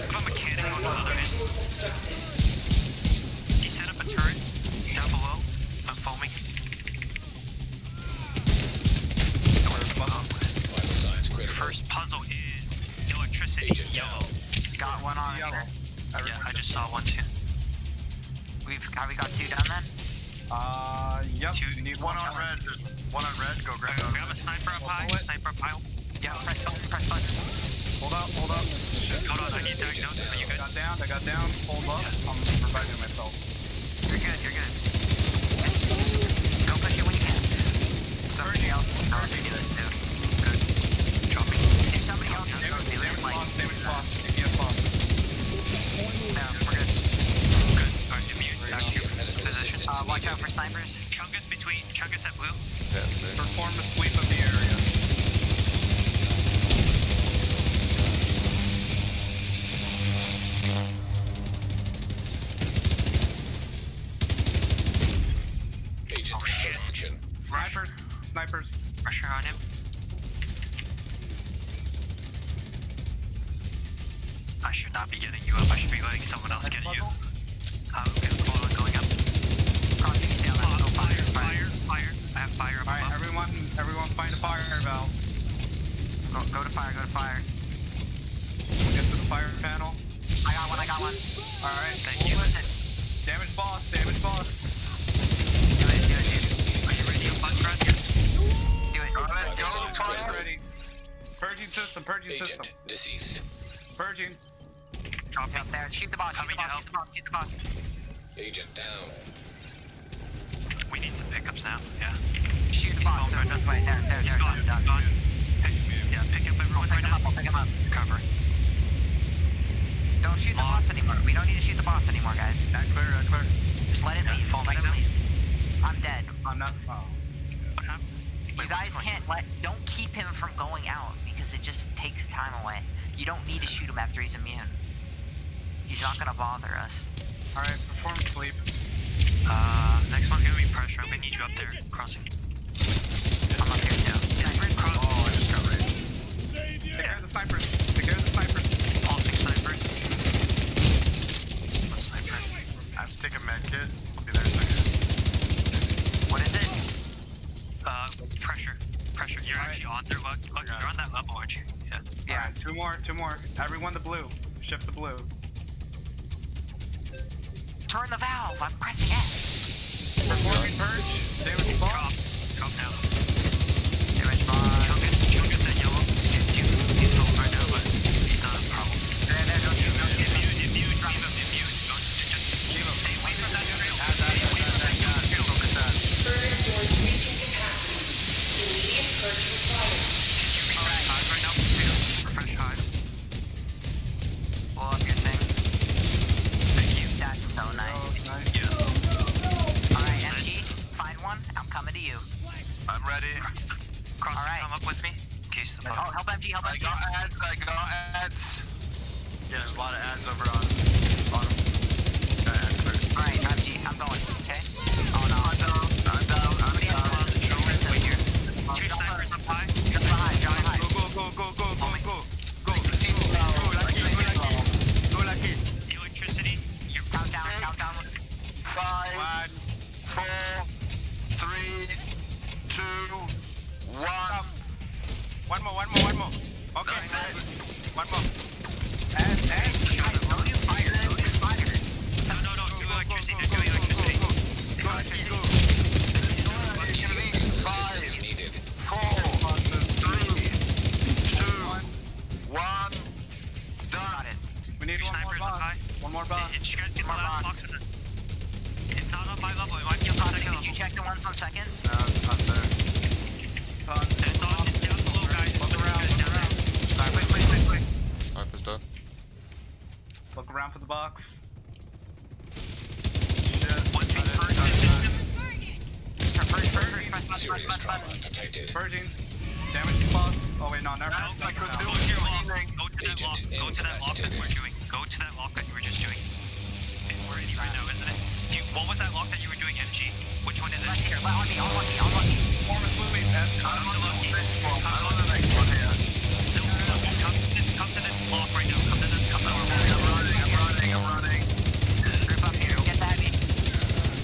Put a mechanic on the other end. You set up a turret down below. I'm foaming. First puzzle is electricity, yellow. Got one on Yellow. there. Yeah, I just saw one too. Have we got two down then? Yep. Two. Need One on red. One on red. Go grab it on Grab a red. sniper up high. Sniper up high. Yeah, press button. Hold up. Hold on, I need diagnosis. Are you good? I got down. Hold up. I'm reviving myself. You're good. Go push it when you can. Somebody else will probably do this too. Good. Dropping. If somebody else will do it, like... Damage lost. DPS lost. No, we're good. Good. Alright, immune. Back to your position. Watch out for snipers. Chungus at blue. Yeah, blue. Perform the sweep of the area. Agent action. Snipers. Pressure on him. I should not be getting you up. I should be letting someone else get you. Okay, hold on, going up. Crossing, stay on that. Oh, fire. I have fire up Alright, above. everyone find a fire valve. Go to fire. We'll get to the fire panel. I got one. Alright, Thank you. Damage boss. Do it. Are you ready to punch run? Do it. Go, fire. Ready. Purging system. Agent deceased. Purging. Drop up there. Shoot the boss. Shoot the boss. Agent down. We need some pickups now. Yeah. Shoot the boss. So it goes away. There. He's gone. Done. Pick up everyone right now. I'll pick him up. Cover. Don't shoot the boss anymore. We don't need to shoot the boss anymore, guys. Clear. Just let it leave. Let it leave. I'm dead. I'm not. Oh. What happened? You guys can't don't keep him from going out because it just takes time away. You don't need to shoot him after he's immune. He's not gonna bother us. Alright, perform sleep. Next one's gonna be pressure. I'm gonna need you up there, crossing. I'm up here too. Sniper, cross. Oh, I just got raised. Take care of the snipers. Pulsing snipers. A sniper. I have to take a med kit. I'll be there in a second. What is it? Pressure. You're actually on there. Look, you're on that level, aren't you? Yeah. Yeah. Alright, two more. Everyone the blue. Shift the blue. Turn the valve. I'm pressing X. Performing purge. Damage boss. Drop down. Damage boss. Chungus at yellow. He's going right now, but he's not a problem. Alright, MG, find one. I'm coming to you. I'm ready. Cross, Alright. come up with me. In case the Oh, help MG, help I MG. got ads. I got ads. Yeah, there's a lot of ads over on bottom. Got ads clear. Alright, MG, I'm going. Okay? Oh no. I'm down. I'm down. I'm down. Wait here. two snipers up high. Jump behind, jump behind. Go. Go, Lucky. Electricity. You're Countdown, countdown. 5, 4, 3, 2, 1. One more. Okay. That's it. One more. Don't do fire, don't do fire. No. Do electricity. Do electricity. Go, Lucky, go. Assistance needed. 4, 3, 2, 1. Got Done. it. We need one more Snipers up box. high. One more box. It's got the More last box. box. It's not on my level. It might be on my Did level. you check the ones on second? No, it's not there. It's down below, guys. Look around. Wait. Sniper's done. Look around for the box. Once we purge the system, Serious trauma detected. Purging. Damage to box. Oh wait, no, never mind. go to that lock. Go to that lock that you were doing. Go to that lock that you were just doing. We're in right now, isn't it? What was that lock that you were doing, MG? Which one is it? Right here, on me. Performance movie. Come to this lock right now. Come to this. I'm running. Group up here, get the heavy.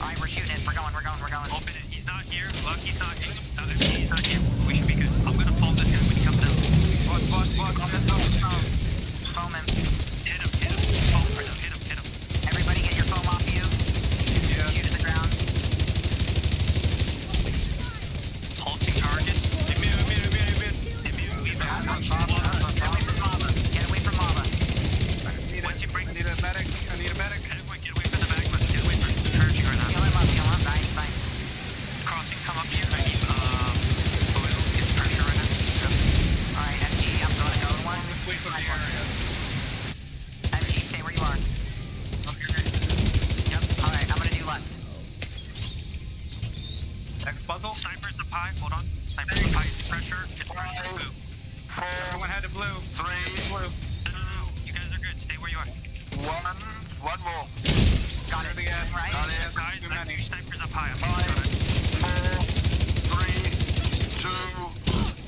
Alright, we're shooting it. We're going. Open it. He's not here. Lucky's not here. He's not here. We should be good. I'm gonna foam this guy when he comes down. Foam him. Hit him. Foam right now. Hit him. Everybody get your foam off of you. Shoot to the ground. Halting target. Get away from lava. Once you break, I need a medic. everyone get away from the magma. Get away from the purging right now. Kill him up. Nice. Crossing, come up here. I need oil. It's pressure right now. Alright, MG, I'm going to go one. Wait for the area. MG, stay where you are. Yep. Alright, I'm gonna do left. Next puzzle. Snipers up high. Hold on. Snipers up high. It's pressure. It's pressure. Blue. Everyone had the blue. 3, No. You guys are good. Stay where you are. 1. One more. Got it. Right? Got it. Guys, Too I many. see snipers up high. I'm 5, 4, 3, 2,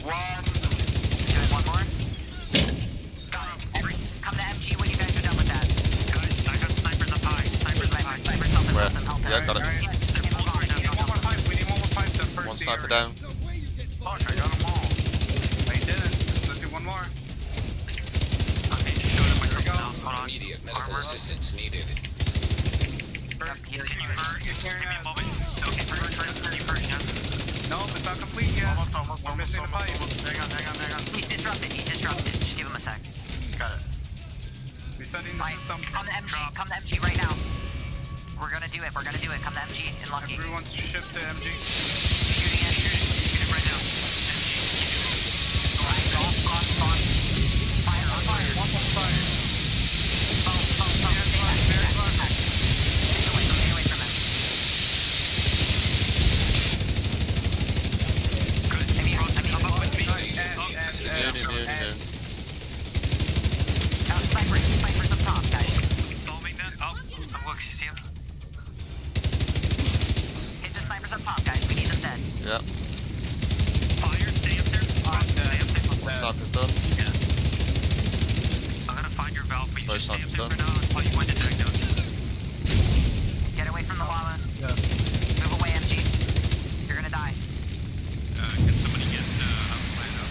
1. Doing one more. Got it. Come to MG when you guys are done with that. Guys, I got snipers up high. Snipers up high. Snipers, help him. Where? Help him. Yeah, got it. Alright. They're pulled right now. We need one more pipe to first One the sniper area. down. Fuck, I got them all. I didn't. Let's do one more. Okay, just showing up my group now. Hold on. Immediate medical Armor. assistance needed. Yep, here, Can you here. purge? Give me a moment. Okay, purge. Can you purge now? No, it's not complete yet. Almost. We're missing the pipe. Hang on. He's disrupted. Just give him a sec. Got it. Resetting the Right. system. Come to MG right now. We're gonna do it. Come to MG and Lucky. Everyone's shift to MG. Shooting it. Shoot it right now. Gone. Fire. One more fire. Foam. Stay back. Stay away from him. Good. Come up with me. Immune. Snipers up top, guys. Foaming that. Oh, look, you see him? Hit the snipers up top, guys. We need them dead. Yep. Fire, stay up there. Stay up there. Sniper's done. Yeah. I'm gonna find your valve, but you Nice just stay up there one, for now until you win the diagnosis. Get away from the lava. Yeah. Move away, MG. You're gonna die. Can somebody get outside of...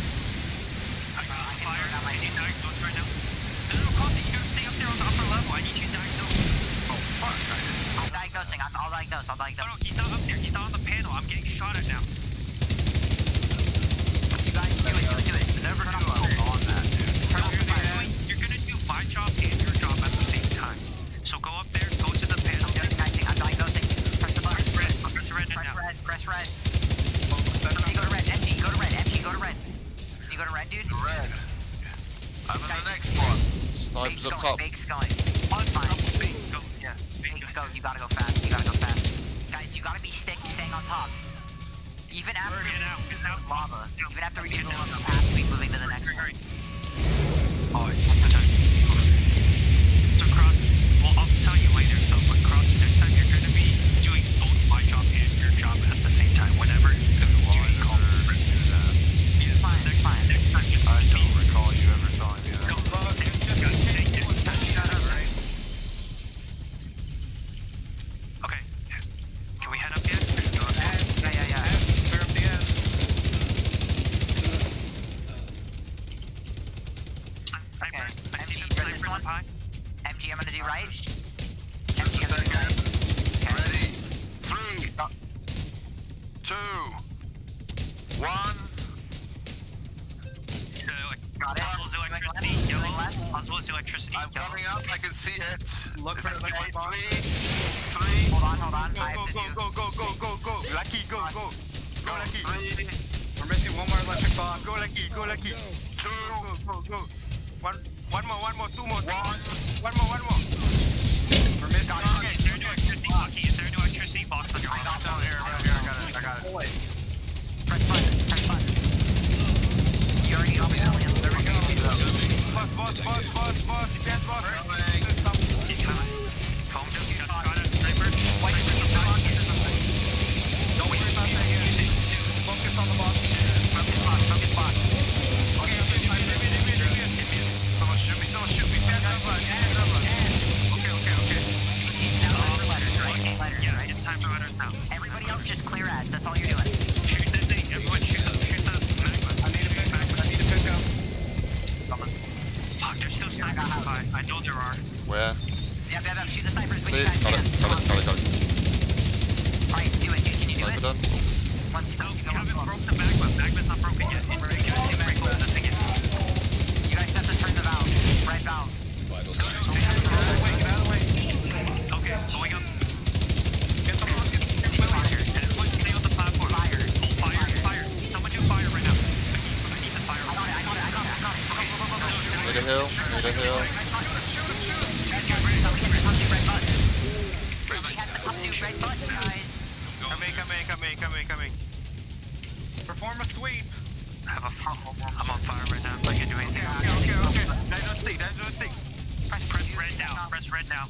I got fire. I need diagnosed right now. No, Clancy, you gotta stay up there on the upper level. I need you diagnosed. Oh, fuck. I'm diagnosing. I'll diagnose. No, he's not up there. He's not on the panel. I'm getting shot at now. You guys do it. Never knew I was on that, dude. Turn off the fire. You're gonna do my job and your job at the same time. So go up there, go to the panel. I'm diagnosing. Press the button. Press red now. Press red. Oh, Somebody go to red. MG, go to red. You go to red, dude? Red. I'm in the next one. Sniper's up Bake's top. going. Fine. Big, go. Yeah, big, Bake's go. You gotta go fast. You gotta go fast. Guys, you gotta be staying on top. Even after we do lava, even after we do the lava, we have to be moving to the next one. Oh, so Cross, well, I'll tell you later, so, but Cross, next time you're gonna be doing both my job and your job at the same time, whenever you call me. It's fine, it's fine. Next time, just I don't recall you ever telling me that. Okay, can we head up yet? Yeah. Clear up the ass. Okay, I see MG, the you're this sniper one? high. MG, I'm gonna do right. MG, I'm gonna do right. Ready? 3, 2, 1. Got it. Puzzle's Going electricity, left. yellow. Going left. Puzzle's electricity, I'm yellow. coming up. I can see it. Look for the Okay, light box. 3. Hold on. I Go, have to do. go. Lucky, go. Go, Lucky. 3, We're missing one more electric box. Go, Lucky. 2, Go. One more, 2 more. 1. One more. We're missing Okay, is there a new electricity, Lucky? Is there a new electricity box on your Down right? here. I got it. Press button. You already know me now. There we go. Boss. Defense boss. He's coming. Phone just got a sniper. Wait, Don't worry about that yet. Focus on the box. Focus box. Okay. Someone shoot me. Hands up. Okay. Now time for letters, right? Letters, Yeah, right? it's time for letters now. Everybody else just clear ads. That's all you're doing. Shoot the thing. Everyone shoot the magma. I need to pick up. Fuck, there's still snipers high. I know there are. Where? Yeah. Shoot the snipers. See? Got it. Alright, do it, dude. Can you do Sniper it? done? Once No, we haven't broke the magma. Magma's not broken yet. It's very close to the thing. you guys have to turn the valve. Right valve. Vital signs. Get out of the way. Okay, going up. Get the rocket. Everyone stay on the platform. Fire. Fire. Someone do fire right now. I need the fire. I got it. Need a hill. Red button, guys. Coming. Perform a sweep. I'm on fire right now. I can do anything. Okay. That's no stick. Press red now.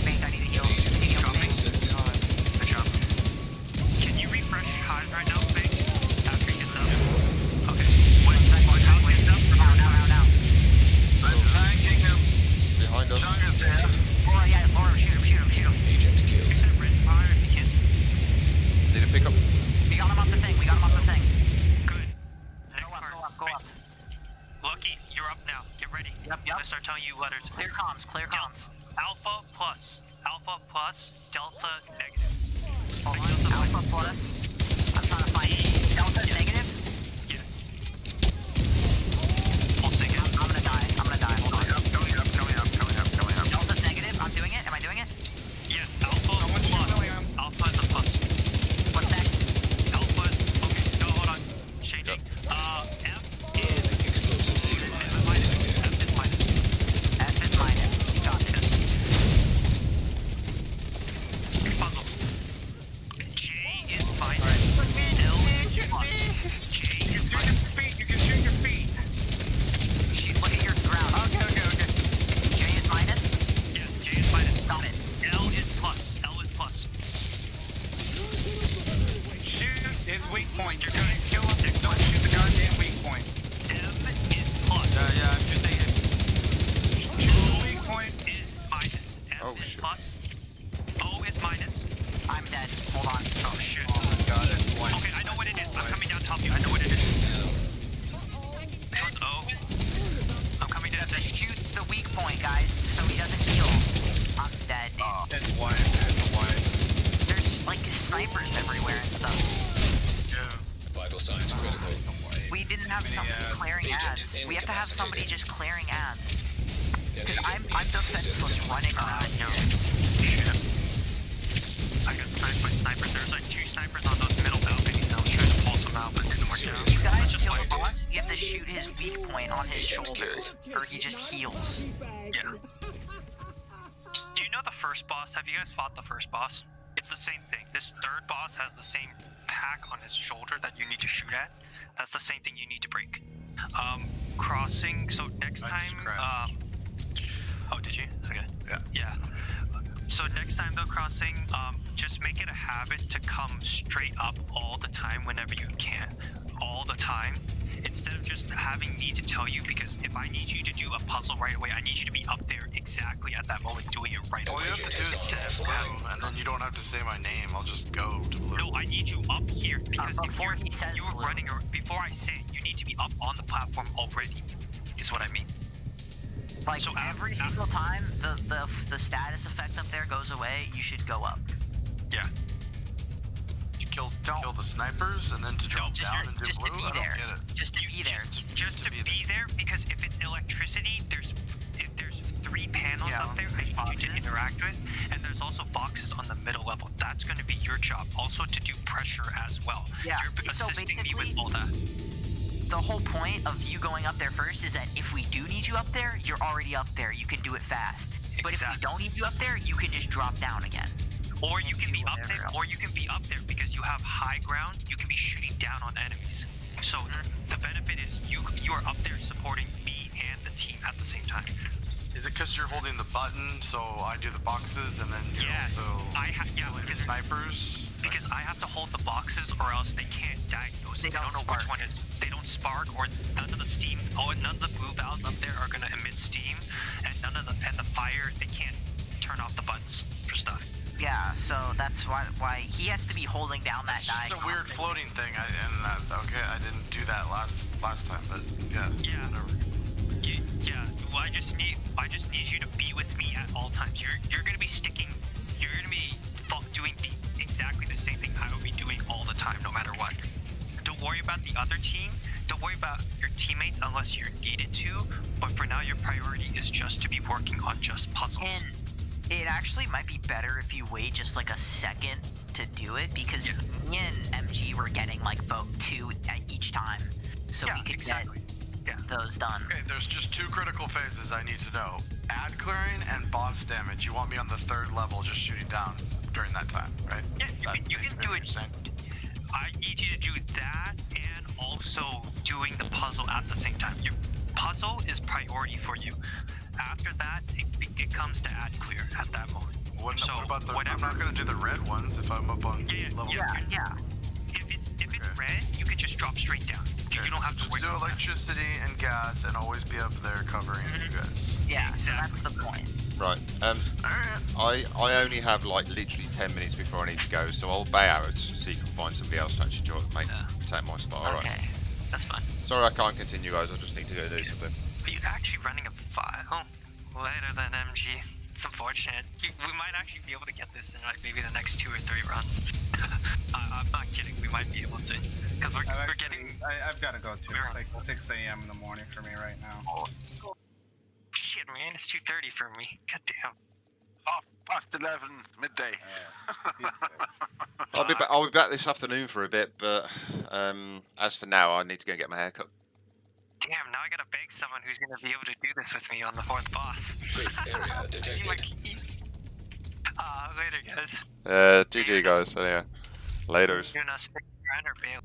Mate, I need to heal. Good job. Can you refresh highs right now, Fake? After he gets up. Okay. When house gets up, Now. I'm flanking him. Behind us. Chungus here. Laura, shoot him. Agent killed. you said red fire if you can. Need to pick up. We got him off the thing. Good. Go up. Lucky, you're up now. Get ready. Yep. I'm gonna start telling you letters. Clear comms. Alpha plus, delta negative. Hold on. Alpha plus. I'm trying to find delta negative. Yes. I'll sing it. I'm gonna die. Hold on. Coming up. Delta's negative. I'm doing it. Am I doing it? Yes, alpha plus. Alpha is a plus. What's next? Alpha. Okay, no, hold on. Changing. F is Explosive seed F is minus. F is minus. Gotcha. Next puzzle. J is minus. L is plus. J is minus. You can shoot your feet. Look at your ground. Okay. J is minus. Yes, J is minus. Got it. L is plus. Shoot his weak point. You're gonna kill him. Don't shoot the goddamn weak point. M is plus. Yeah, I'm just saying. The weak point is minus. M Oh, is shit. plus. O is minus. I'm dead. Hold on. Oh shit. Got it. Okay, I know what it is. I'm coming down to help you. I know what it is. What's O? I'm coming down. Just shoot the weak point, guys, so he doesn't heal. I'm dead, dude. That's why. There's like snipers everywhere and stuff. Vital signs critical. We didn't have somebody clearing Agent ads. We have to have somebody incapacitated. just clearing ads. An Because agent I'm needs defenseless assistance. running around here. Shit. I got sniped by snipers. There's like 2 snipers on those middle balconies. I was trying to pull some out, but it didn't work out. You guys Let's just kill fight the it. boss, you have to shoot his weak point on his Agent shoulder, killed. or he just heals. Yeah. Do you know the first boss. Have you guys fought the first boss? It's the same thing. This third boss has the same pack on his shoulder that you need to shoot at. That's the same thing you need to break. Crossing. So next I just time. crashed. Oh, did you? Okay. Yeah. Yeah. So next time though, crossing, just make it a habit to come straight up all the time whenever you can. All the time. Instead of just having me to tell you, because if I need you to do a puzzle right away, I need you to be up there exactly at that moment doing it right All away. you have to do is say blue, and then you don't have to say my name. I'll just go to blue. No, I need you up here because before he says you were blue. running, or before I say it, you need to be up on the platform already. Is what I mean. Like So every single time the status effect up there goes away, you should go up. Yeah. To kill the snipers, and then to drop down and do just blue? to be I don't there. get it. Just to be there. Just to be there, because if it's electricity, there's 3 panels up there that you need to interact with, and there's also boxes on the middle level. That's going to be your job, also to do pressure as well. Yeah. You're So assisting me basically, with all that. the whole point of you going up there first is that if we do need you up there, you're already up there. You can do it fast. But if we Exactly. don't need you up there, you can just drop down again. Or you can do be up whatever there, else. or you can be up there because you have high ground. You can be shooting down on enemies. So the benefit is you are up there supporting me and the team at the same time. Is it because you're holding the button, so I do the boxes, and then you Yes, also yeah, kill the because snipers? Because I have to hold the boxes, or else they can't diagnose. They They don't know don't which one is. They don't spark, or none of the steam. Oh, and none of the blue valves up there are gonna emit steam, and none of the fire. They can't turn off the buttons for stuff. Yeah, so that's why he has to be holding down that It's just die. a weird floating thing. Okay, I didn't do that last time, but yeah. Yeah. Whatever. Yeah. Well, I just need you to be with me at all times. You're gonna be sticking. You're gonna be doing exactly the same thing I will be doing all the time, no matter what. Don't worry about the other team. Don't worry about your teammates unless you're needed to. But for now, your priority is just to be working on just puzzles. And it actually might be better if you wait just like a second to do it, because me and MG were getting like about 2 at each time, so we could get those done. Okay, there's just 2 critical phases I need to know. Ad clearing and boss damage. You want me on the 3rd level just shooting down during that time, right? Yeah, you can do it. I need you to do that and also doing the puzzle at the same time. Your puzzle is priority for you. After that, it comes to ad clear at that moment. What So, about the... I'm whatever- not going to do the red ones if I'm up on level... Yeah. If it's red, you can just drop straight down. You don't have to just worry do about that. electricity and gas and always be up there covering you guys. Yeah, Exactly. so that's the point. Right. Alright. I only have like literally 10 minutes before I need to go, so I'll bow out so you can find somebody else to actually take my spot. All right. Okay, that's fine. Sorry I can't continue, guys. I just need to go do something. Are you actually running a file later than MG? It's unfortunate. We might actually be able to get this in like maybe the next 2 or 3 runs. I'm not kidding. We might be able to, because we're getting. I've got to go too. It's like 6 a.m. in the morning for me right now. Shit, man, it's 2:30 for me. God damn. Oh, past 11, midday. I'll be back this afternoon for a bit, but as for now, I need to go and get my hair cut. Damn, now I gotta beg someone who's gonna be able to do this with me on the 4th boss. Safe area detected. Later, guys. GG, guys. So, yeah. Laters. You're not sticking around or bail.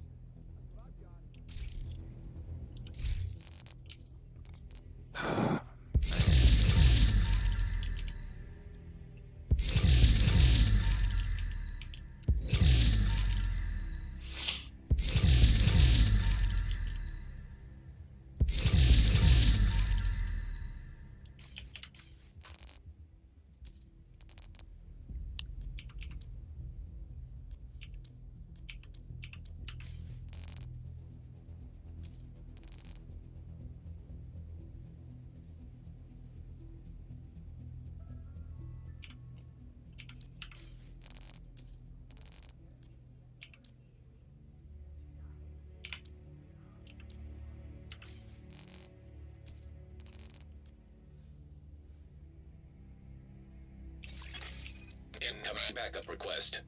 Incoming backup request.